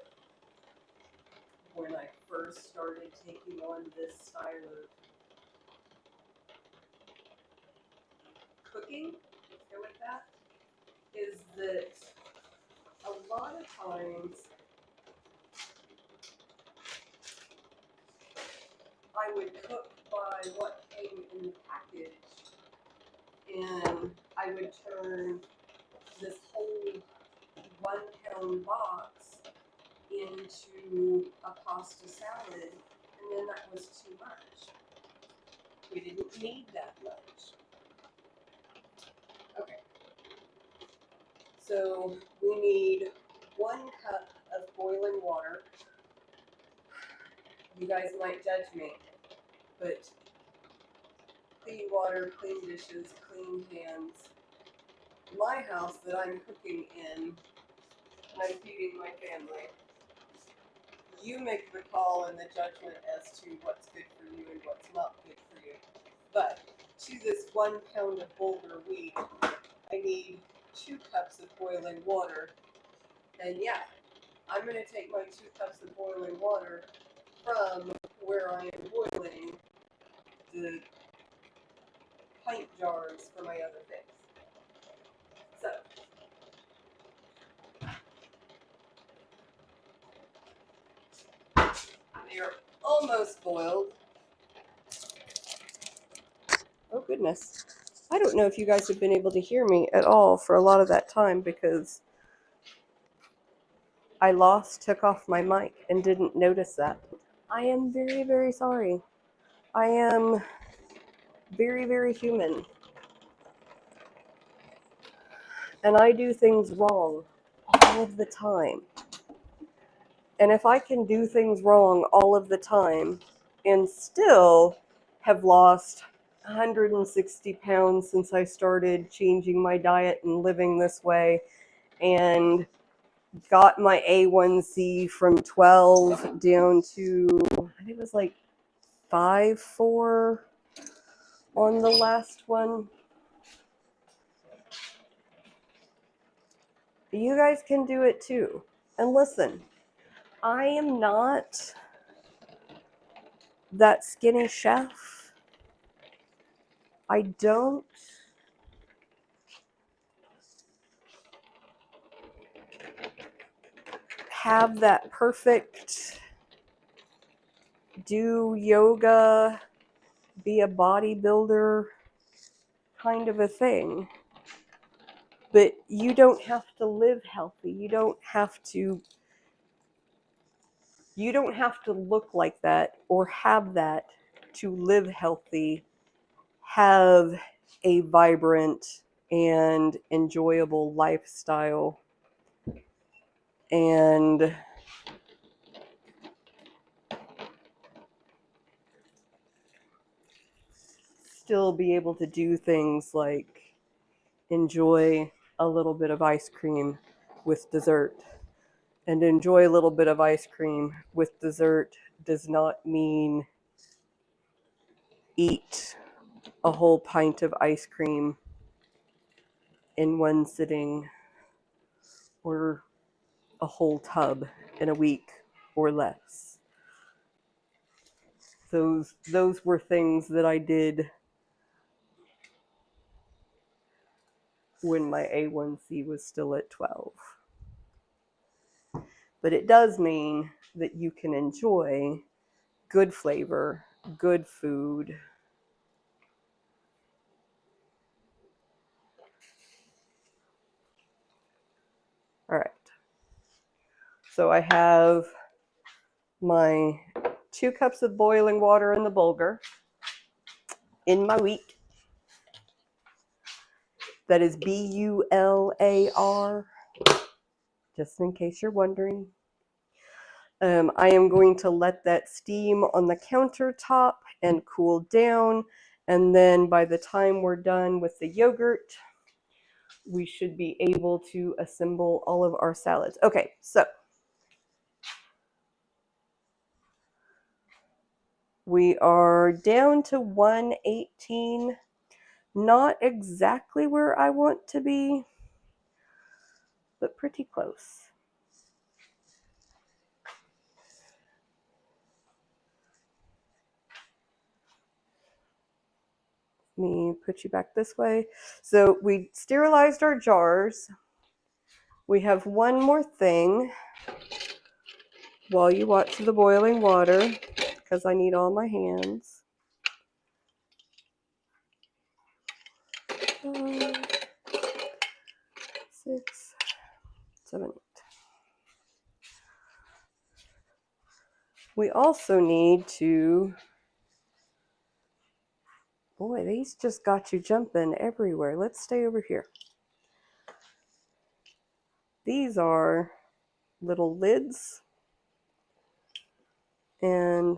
when I first started taking on this style of cooking, let's go with that, is that a lot of times I would cook by what came in the package, and I would turn this whole 1 pound box into a pasta salad, and then that was too much. We didn't need that much. Okay. So we need 1 cup of boiling water. You guys might judge me, but clean water, clean dishes, clean hands. My house that I'm cooking in, and I'm feeding my family, you make the call and the judgment as to what's good for you and what's not good for you. But to this 1 pound of bulgur wheat, I need 2 cups of boiling water. And yeah, I'm going to take my 2 cups of boiling water from where I am boiling the pint jars for my other things. So, they are almost boiled. Oh goodness. I don't know if you guys have been able to hear me at all for a lot of that time because I took off my mic and didn't notice that. I am very, very sorry. I am very, very human. And I do things wrong all of the time. And if I can do things wrong all of the time and still have lost 160 pounds since I started changing my diet and living this way, and got my A1C from 12 down to, I think it was like 5.4 on the last one. You guys can do it too. And listen, I am not that skinny chef. I don't have that perfect do yoga, be a bodybuilder kind of a thing. But you don't have to live healthy. You don't have to look like that or have that to live healthy, have a vibrant and enjoyable lifestyle, and still be able to do things like enjoy a little bit of ice cream with dessert. And enjoy a little bit of ice cream with dessert does not mean eat a whole pint of ice cream in one sitting or a whole tub in a week or less. Those were things that I did when my A1C was still at 12. But it does mean that you can enjoy good flavor, good food. All right. So I have my 2 cups of boiling water in the bulgur in my wheat. That is BULAR, just in case you're wondering. I am going to let that steam on the countertop and cool down. And then by the time we're done with the yogurt, we should be able to assemble all of our salads. Okay, so we are down to 118. Not exactly where I want to be, but pretty close. Let me put you back this way. So we sterilized our jars. We have one more thing while you watch the boiling water, because I need all my hands. 5, 6, 7, 8. We also need to, boy, these just got you jumping everywhere. Let's stay over here. These are little lids, and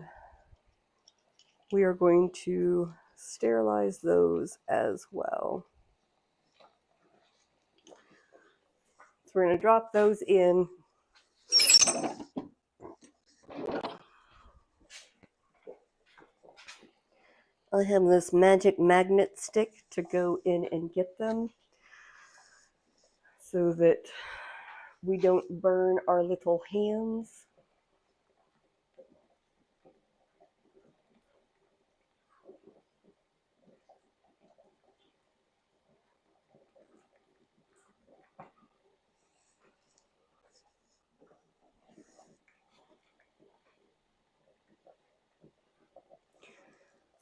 we are going to sterilize those as well. So we're going to drop those in. I have this magic magnet stick to go in and get them so that we don't burn our little hands.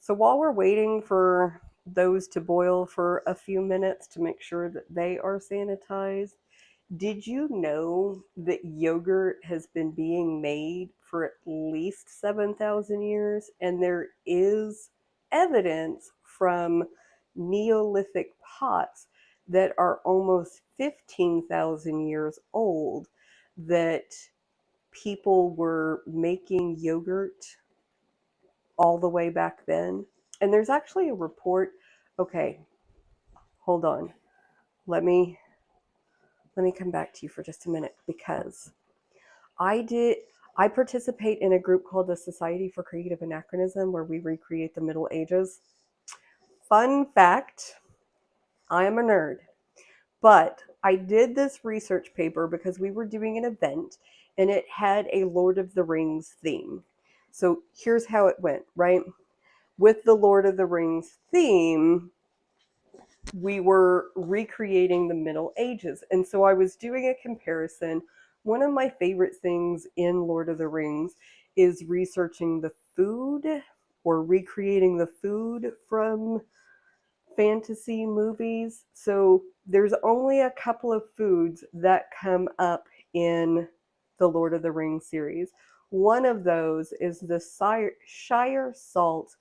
So while we're waiting for those to boil for a few minutes to make sure that they are sanitized, Did you know that yogurt has been being made for at least 7,000 years? And there is evidence from Neolithic pots that are almost 15,000 years old that people were making yogurt all the way back then. And there's actually a report. Okay, hold on. Let me come back to you for just a minute because I did. I participate in a group called the Society for Creative Anachronism where we recreate the Middle Ages. Fun fact, I am a nerd, but I did this research paper because we were doing an event and it had a Lord of the Rings theme. So here's how it went, right? With the Lord of the Rings theme, we were recreating the Middle Ages. And so I was doing a comparison. One of my favorite things in Lord of the Rings is researching the food or recreating the food from fantasy movies. So there's only a couple of foods that come up in the Lord of the Rings series. One of those is the Shire salt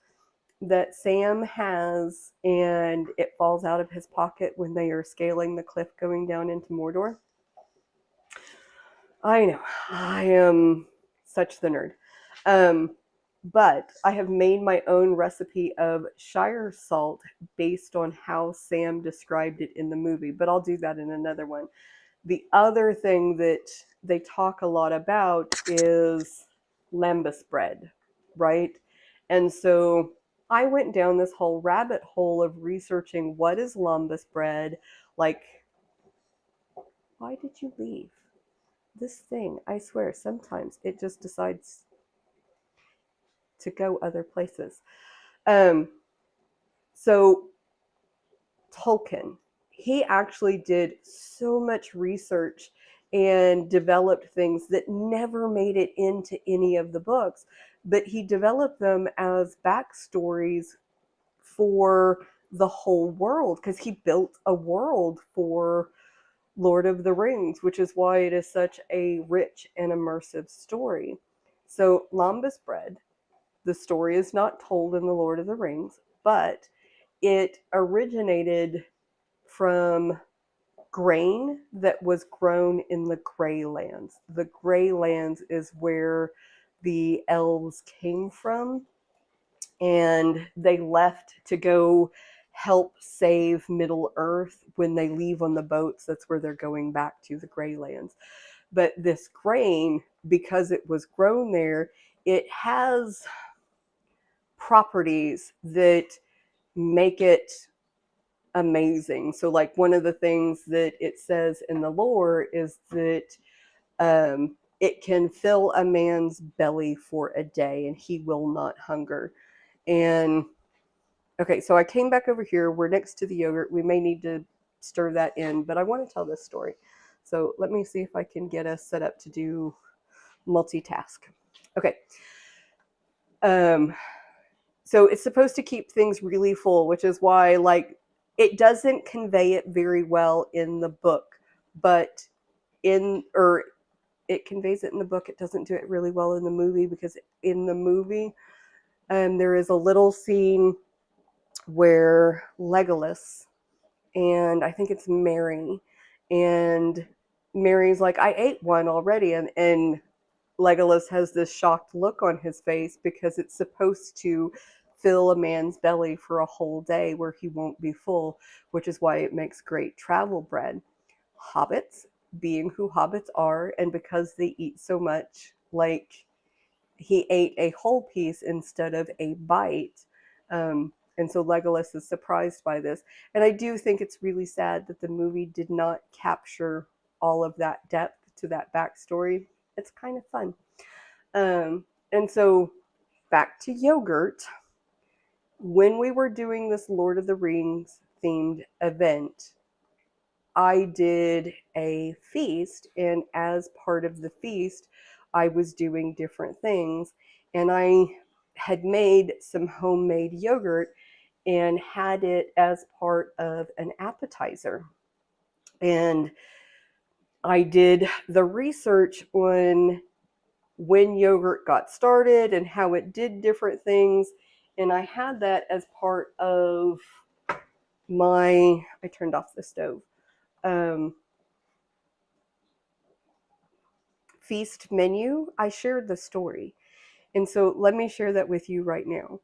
that Sam has, and it falls out of his pocket when they are scaling the cliff going down into Mordor. I know, I am such the nerd. But I have made my own recipe of Shire salt based on how Sam described it in the movie, but I'll do that in another one. The other thing that they talk a lot about is lembas bread, right? And so I went down this whole rabbit hole of researching what is lembas bread. Like, why did you leave? This thing, I swear, sometimes it just decides to go other places. Um, so Tolkien, he actually did so much research and developed things that never made it into any of the books, but he developed them as backstories for the whole world because he built a world for Lord of the Rings, which is why it is such a rich and immersive story. So, lembas bread, the story is not told in The Lord of the Rings, but it originated from grain that was grown in the Grey Lands. The Grey Lands is where the elves came from, and they left to go help save Middle Earth. When they leave on the boats, that's where they're going back to, the Grey Lands. But this grain, because it was grown there, it has properties that make it amazing. So, like, one of the things that it says in the lore is that it can fill a man's belly for a day and he will not hunger. And okay, so I came back over here. We're next to the yogurt. We may need to stir that in, but I want to tell this story. So let me see if I can get us set up to do multitask. Okay. So it's supposed to keep things really full, which is why, like, it doesn't convey it very well in the book, but it conveys it in the book. It doesn't do it really well in the movie because in the movie, there is a little scene where Legolas and I think it's Mary, and Mary's like, I ate one already, and Legolas has this shocked look on his face because it's supposed to fill a man's belly for a whole day where he won't be full, which is why it makes great travel bread. Hobbits, being who hobbits are, and because they eat so much, like, he ate a whole piece instead of a bite. And so Legolas is surprised by this. And I do think it's really sad that the movie did not capture all of that depth to that backstory. It's kind of fun. And so back to yogurt. When we were doing this Lord of the Rings themed event, I did a feast, and as part of the feast, I was doing different things, and I had made some homemade yogurt and had it as part of an appetizer. And I did the research on when yogurt got started and how it did different things. And I had that as part of I turned off the stove, feast menu. I shared the story. And so let me share that with you right now.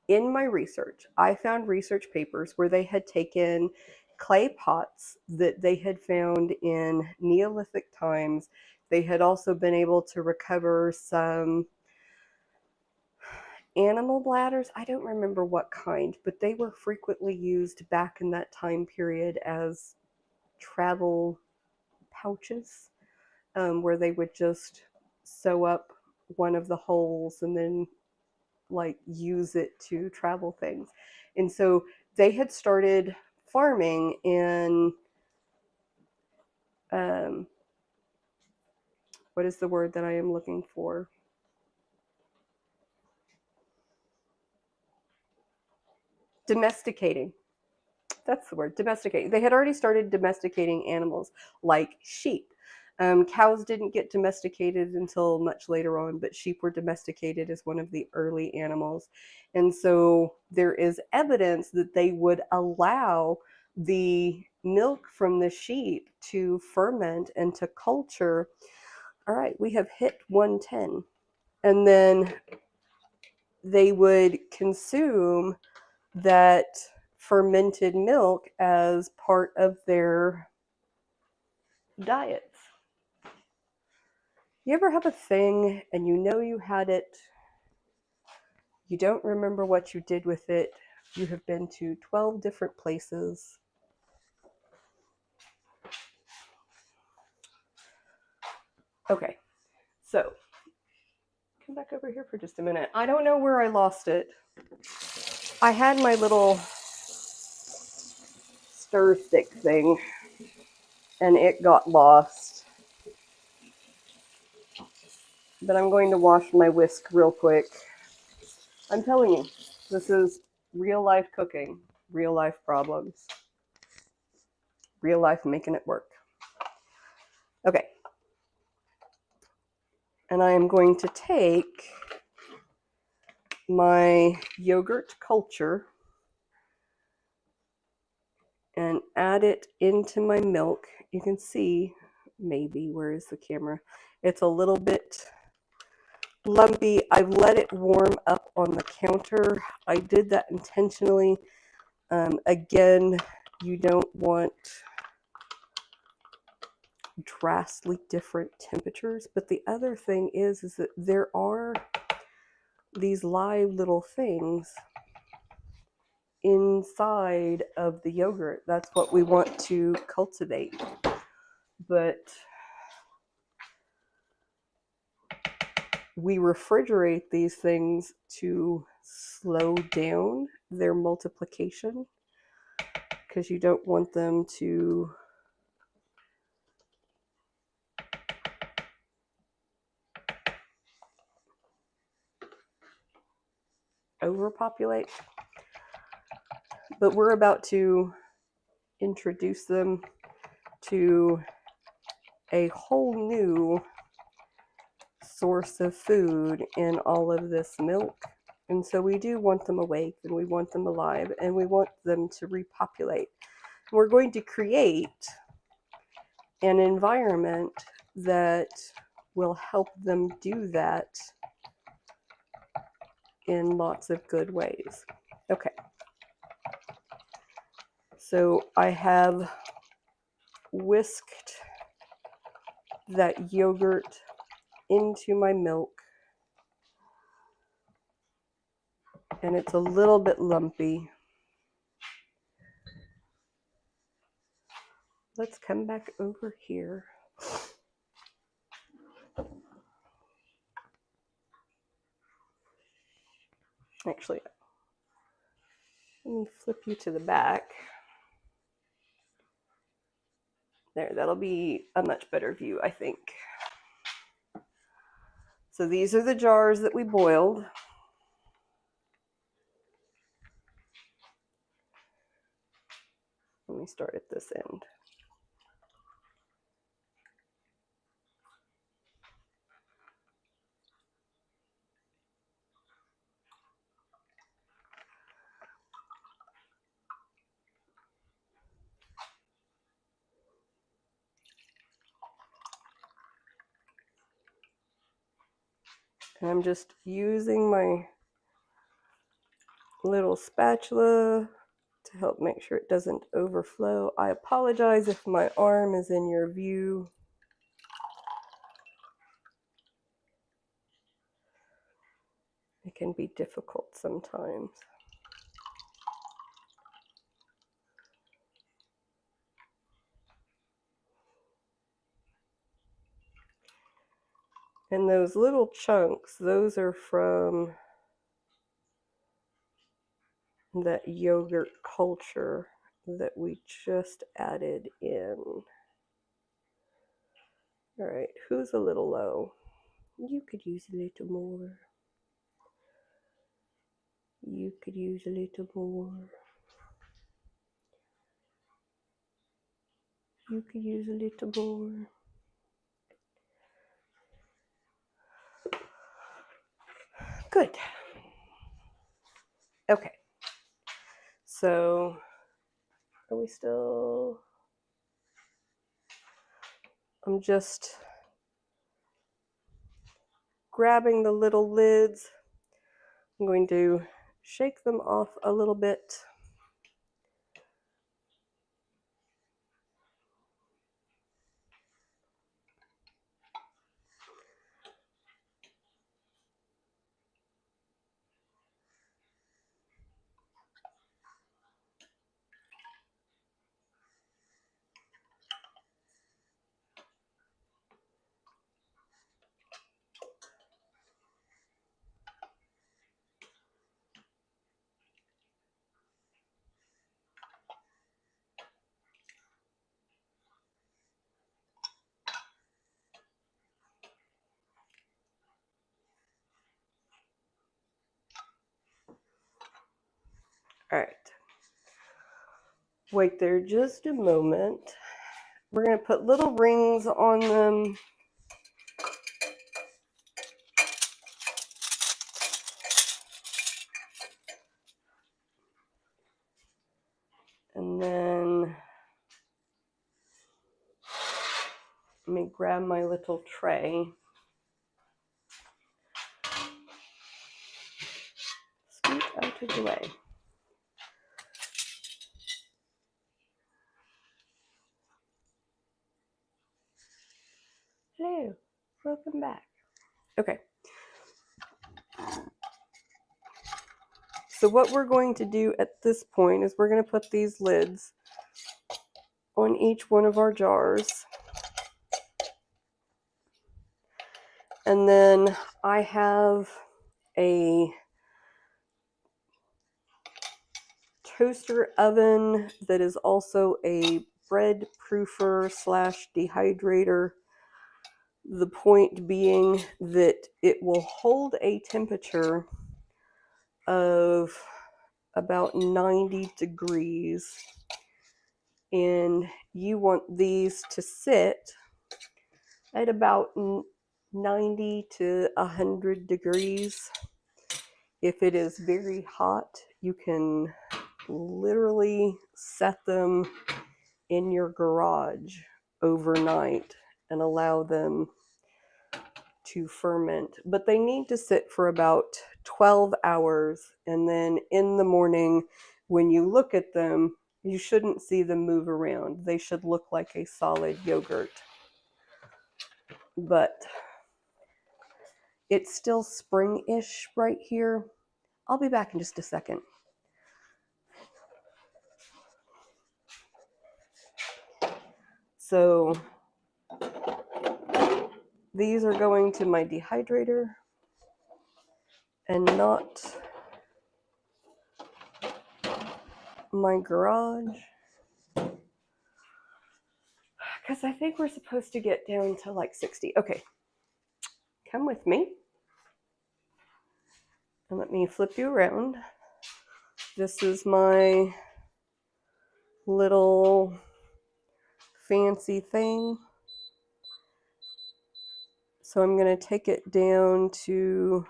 In my research, I found research papers where they had taken clay pots that they had found in Neolithic times. They had also been able to recover some animal bladders. I don't remember what kind, but they were frequently used back in that time period as travel pouches, where they would just sew up one of the holes and then like use it to travel things. And so they had started farming in what is the word that I am looking for? Domesticating. That's the word, domesticating. They had already started domesticating animals like sheep. Cows didn't get domesticated until much later on, but sheep were domesticated as one of the early animals. And so there is evidence that they would allow the milk from the sheep to ferment and to culture. All right, we have hit 110. And then they would consume that fermented milk as part of their diets. You ever have a thing and you know you had it, you don't remember what you did with it, you have been to 12 different places. Okay, so come back over here for just a minute. I don't know where I lost it. I had my little stir stick thing and it got lost. But I'm going to wash my whisk real quick. I'm telling you, this is real life cooking, real life problems, real life making it work. Okay. And I am going to take my yogurt culture and add it into my milk. You can see, maybe, where is the camera? It's a little bit lumpy. I've let it warm up on the counter. I did that intentionally. Again, you don't want drastically different temperatures, but the other thing is that there are these live little things inside of the yogurt. That's what we want to cultivate. But we refrigerate these things to slow down their multiplication because you don't want them to overpopulate. But we're about to introduce them to a whole new source of food in all of this milk. And so we do want them awake and we want them alive and we want them to repopulate. We're going to create an environment that will help them do that in lots of good ways. Okay. So I have whisked that yogurt into my milk. And it's a little bit lumpy. Let's come back over here. Actually, let me flip you to the back. There, that'll be a much better view, I think. So these are the jars that we boiled. Let me start at this end. And I'm just using my little spatula to help make sure it doesn't overflow. I apologize if my arm is in your view. It can be difficult sometimes. And those little chunks, those are from that yogurt culture that we just added in. All right, who's a little low? You could use a little more. You could use a little more. You could use a little more. Good. Okay. So, are we still? I'm just grabbing the little lids. I'm going to shake them off a little bit. All right. Wait there just a moment. We're going to put little rings on them. And then let me grab my little tray. Scoot out of the way. Hello, welcome back. Okay. So what we're going to do at this point is we're going to put these lids on each one of our jars. And then I have a toaster oven that is also a bread proofer / dehydrator. The point being that it will hold a temperature of about 90 degrees. And you want these to sit at about 90 to 100 degrees. If it is very hot, you can literally set them in your garage overnight and allow them to ferment. But they need to sit for about 12 hours. And then in the morning, when you look at them, you shouldn't see them move around. They should look like a solid yogurt. But it's still spring-ish right here. I'll be back in just a second. So these are going to my dehydrator and not my garage. Because I think we're supposed to get down to like 60. Okay, come with me. And let me flip you around. This is my little fancy thing. So I'm going to take it down to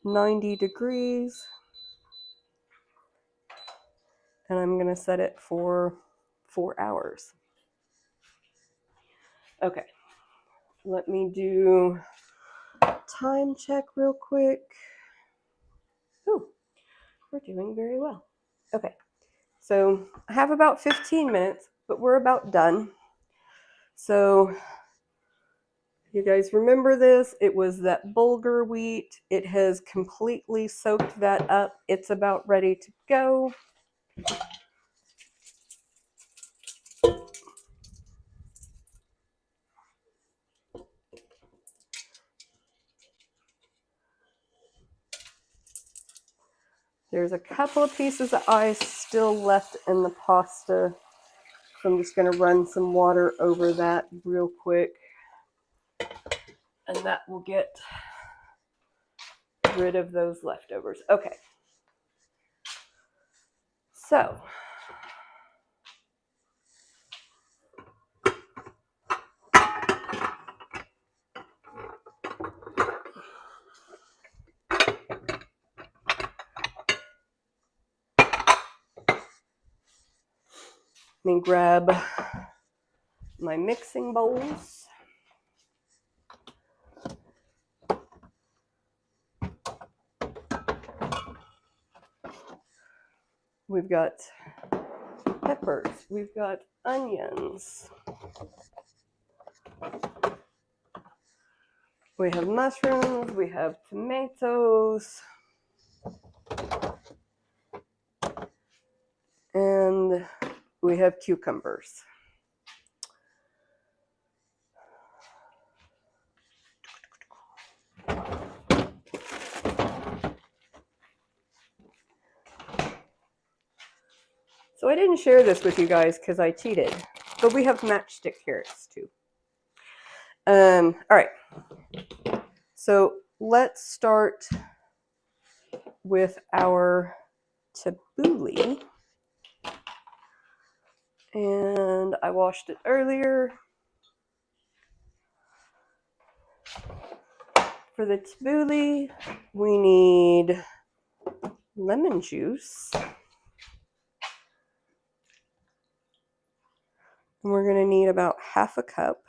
90 degrees. And I'm going to set it for 4 hours. Okay. Let me do time check real quick. Ooh, we're doing very well. Okay, so I have about 15 minutes, but we're about done. So you guys remember this? It was that bulgur wheat. It has completely soaked that up. It's about ready to go. There's a couple of pieces of ice still left in the pasta. So I'm just going to run some water over that real quick. And that will get rid of those leftovers. Okay. So let me grab my mixing bowls. We've got peppers. We've got onions. We have mushrooms. We have tomatoes. And we have cucumbers. So I didn't share this with you guys because I cheated, but we have matchstick carrots too. All right, so let's start with our tabbouleh. And I washed it earlier. For the tabbouleh, we need lemon juice. And we're going to need about half a cup.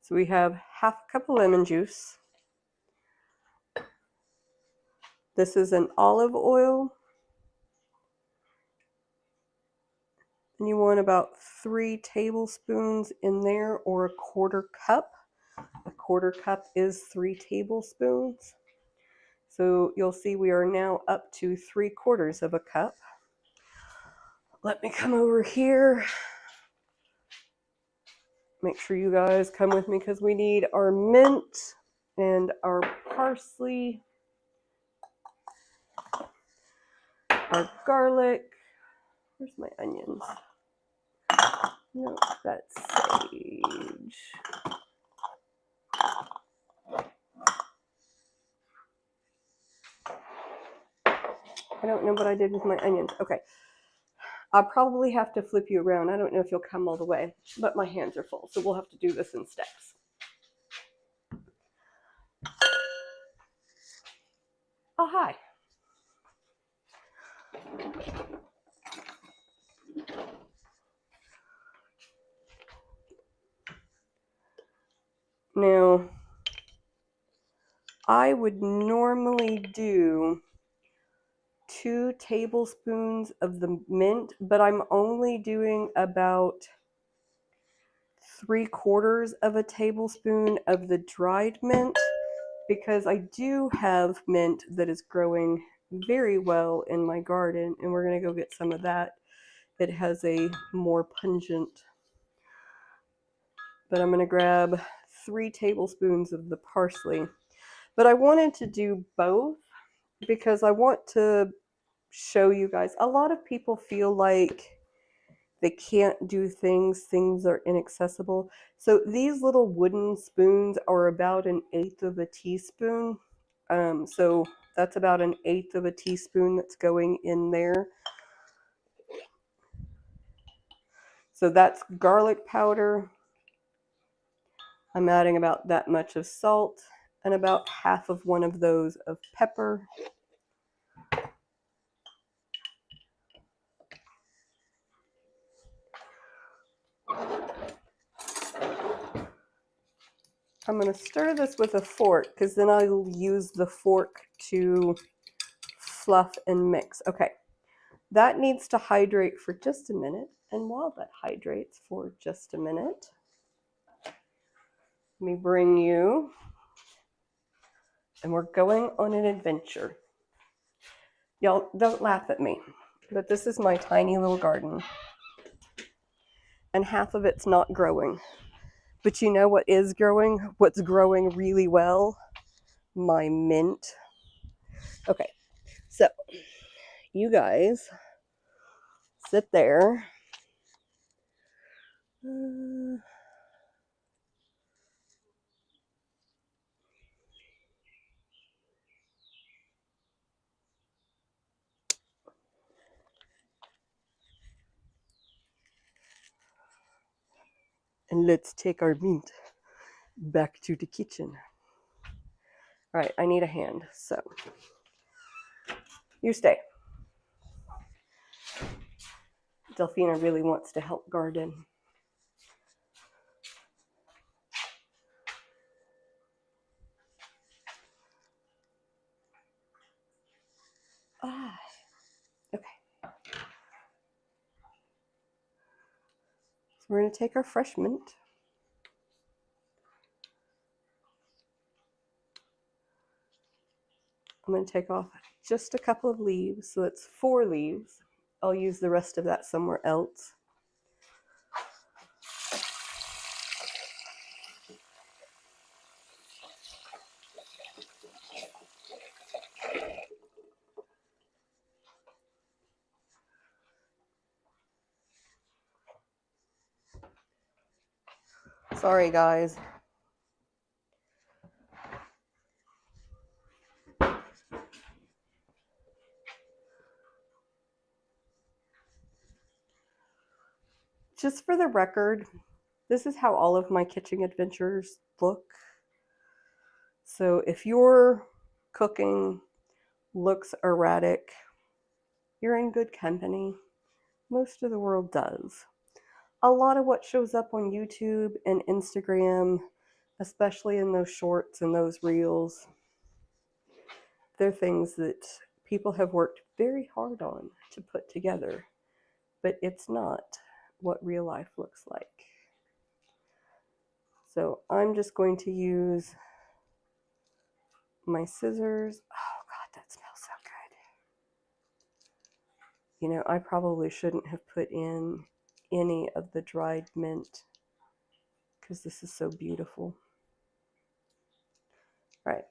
So we have half a cup of lemon juice. This is an olive oil. And you want about 3 tablespoons in there, or a quarter cup. A quarter cup is 3 tablespoons. So you'll see we are now up to 3/4 of a cup. Let me come over here. Make sure you guys come with me because we need our mint and our parsley, our garlic. Where's my onions? No, that's sage. I don't know what I did with my onions. Okay. I'll probably have to flip you around. I don't know if you'll come all the way, but my hands are full, so we'll have to do this in steps. Oh, hi. Now, I would normally do 2 tablespoons of the mint, but I'm only doing about 3/4 of a tablespoon of the dried mint because I do have mint that is growing very well in my garden, and we're going to go get some of that. It has a more pungent, but I'm going to grab 3 tablespoons of the parsley. But I wanted to do both because I want to show you guys. A lot of people feel like they can't do things are inaccessible. So these little wooden spoons are about 1/8 of a teaspoon. So that's about 1/8 of a teaspoon that's going in there. So that's garlic powder. I'm adding about that much of salt and about half of one of those of pepper. I'm going to stir this with a fork because then I'll use the fork to fluff and mix. Okay, that needs to hydrate for just a minute. And while that hydrates for just a minute, let me bring you, and we're going on an adventure. Y'all don't laugh at me, but this is my tiny little garden. And half of it's not growing. But you know what is growing? What's growing really well? My mint. Okay, so you guys sit there. And let's take our mint back to the kitchen. All right, I need a hand, so you stay. Delphina really wants to help garden. Okay. So we're going to take our fresh mint. I'm going to take off just a couple of leaves, so that's 4 leaves. I'll use the rest of that somewhere else. Sorry, guys. Just for the record, this is how all of my kitchen adventures look. So if your cooking looks erratic, you're in good company. Most of the world does. A lot of what shows up on YouTube and Instagram, especially in those shorts and those reels, they're things that people have worked very hard on to put together, but it's not what real life looks like. So I'm just going to use my scissors. Oh God, that smells so good. You know, I probably shouldn't have put in any of the dried mint because this is so beautiful. All right.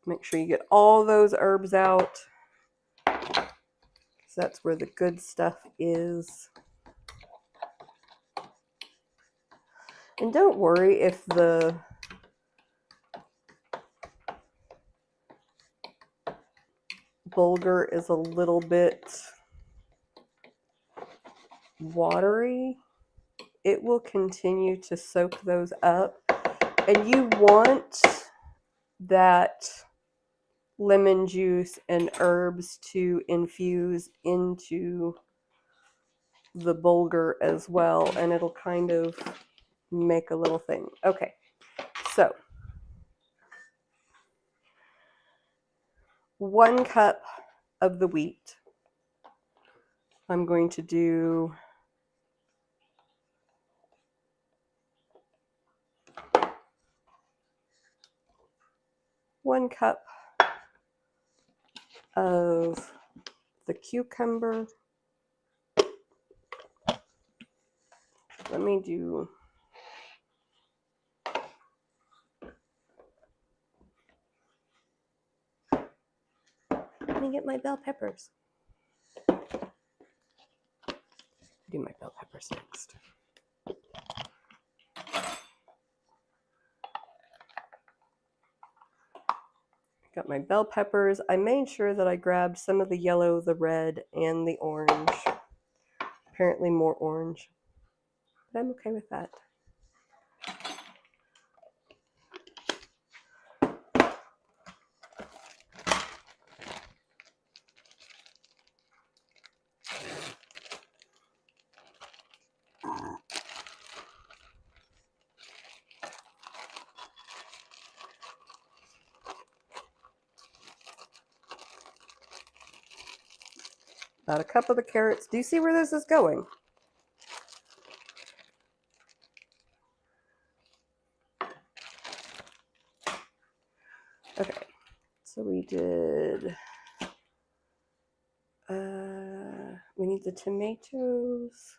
Make sure you get all those herbs out, because that's where the good stuff is. And don't worry if the bulgur is a little bit watery. It will continue to soak those up. And you want that lemon juice and herbs to infuse into the bulgur as well, and it'll kind of make a little thing. Okay, so 1 cup of the wheat. I'm going to do 1 cup of the cucumber. Let me get my bell peppers. do my bell peppers next. Got my bell peppers. I made sure that I grabbed some of the yellow, the red, and the orange. Apparently more orange, but I'm okay with that. About a cup of the carrots. Do you see where this is going? Okay, so we did, we need the tomatoes.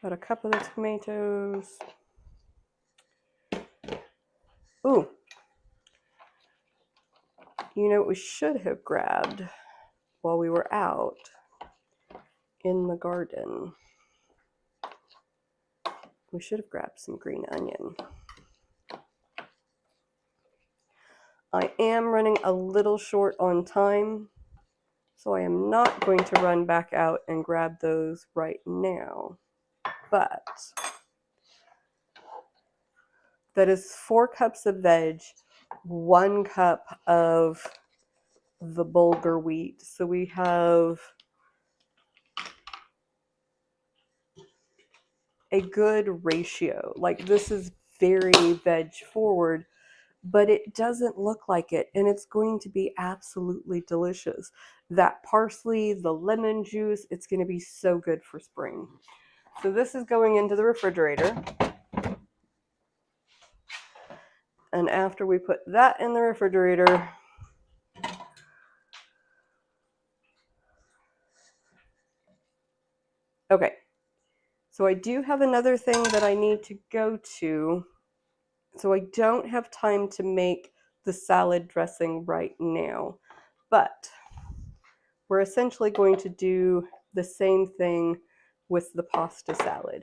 About a cup of the tomatoes. Ooh. You know what we should have grabbed while we were out in the garden? We should have grabbed some green onion. I am running a little short on time, so I am not going to run back out and grab those right now. But that is 4 cups of veg, 1 cup of the bulgur wheat. So we have a good ratio. Like, this is very veg forward, but it doesn't look like it, and it's going to be absolutely delicious. That parsley, the lemon juice, it's going to be so good for spring. So this is going into the refrigerator. And after we put that in the refrigerator, okay, so I do have another thing that I need to go to. So I don't have time to make the salad dressing right now, but we're essentially going to do the same thing with the pasta salad.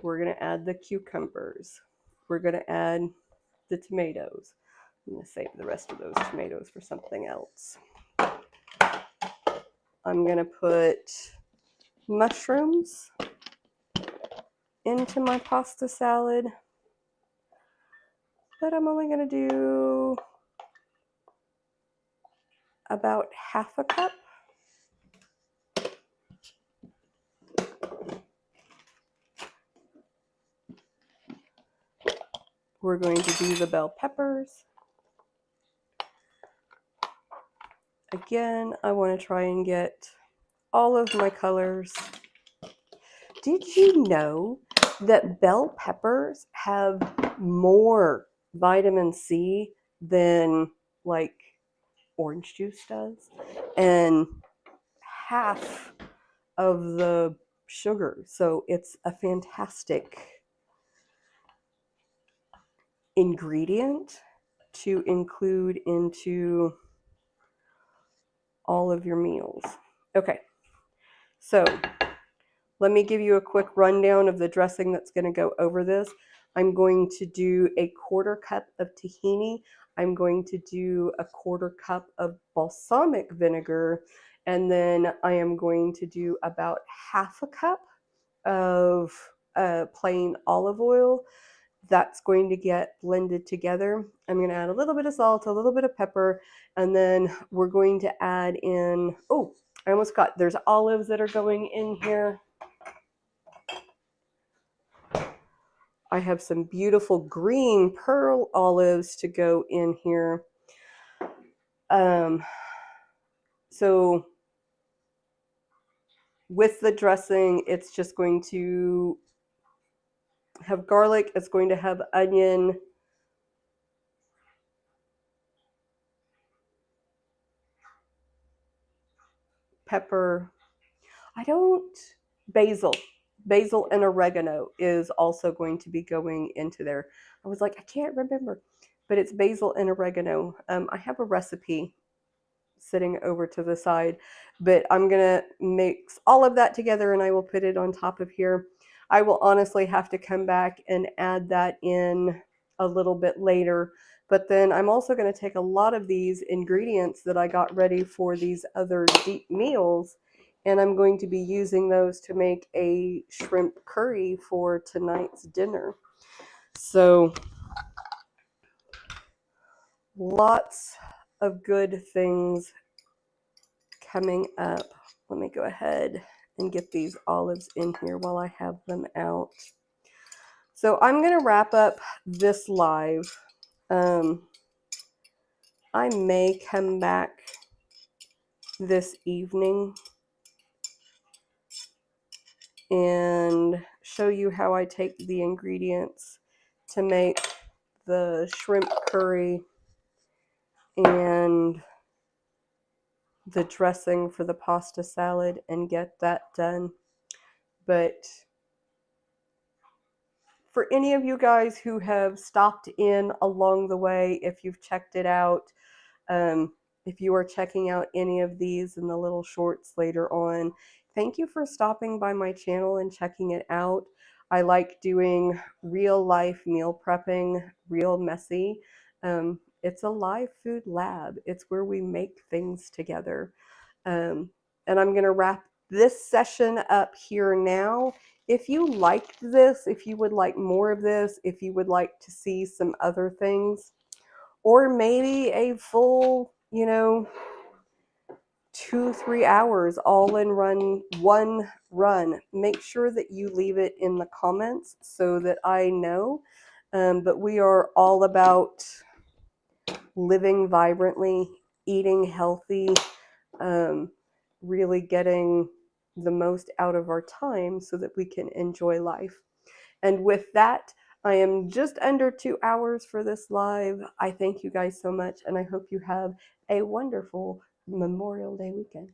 We're going to add the cucumbers. We're going to add the tomatoes. I'm going to save the rest of those tomatoes for something else. I'm going to put mushrooms into my pasta salad, but I'm only going to do about half a cup. We're going to do the bell peppers. Again, I want to try and get all of my colors. Did you know that bell peppers have more vitamin C than like orange juice does? And half of the sugar. So it's a fantastic ingredient to include into all of your meals. Okay, so let me give you a quick rundown of the dressing that's going to go over this. I'm going to do a 1/4 cup of tahini. I'm going to do a 1/4 cup of balsamic vinegar, and then I am going to do about half a cup of plain olive oil. That's going to get blended together. I'm going to add a little bit of salt, a little bit of pepper, and then we're going to add in, oh, I almost got, there's olives that are going in here. I have some beautiful green pearl olives to go in here. So with the dressing, it's just going to have garlic, it's going to have onion, pepper. Basil and oregano is also going to be going into there. I was like, I can't remember, but it's basil and oregano. I have a recipe sitting over to the side. But I'm gonna mix all of that together and I will put it on top of here. I will honestly have to come back and add that in a little bit later. But then I'm also going to take a lot of these ingredients that I got ready for these other deep meals, and I'm going to be using those to make a shrimp curry for tonight's dinner. So lots of good things coming up. Let me go ahead and get these olives in here while I have them out. So I'm going to wrap up this live. I may come back this evening and show you how I take the ingredients to make the shrimp curry and the dressing for the pasta salad and get that done. But for any of you guys who have stopped in along the way, if you've checked it out, if you are checking out any of these in the little shorts later on, thank you for stopping by my channel and checking it out. I like doing real life meal prepping, real messy. It's a live food lab. It's where we make things together. And I'm going to wrap this session up here now. If you liked this, if you would like more of this, if you would like to see some other things, or maybe a full, 2-3 hours all in one run, make sure that you leave it in the comments so that I know. But we are all about living vibrantly, eating healthy, really getting the most out of our time so that we can enjoy life. And with that, I am just under 2 hours for this live. I thank you guys so much, and I hope you have a wonderful Memorial Day weekend.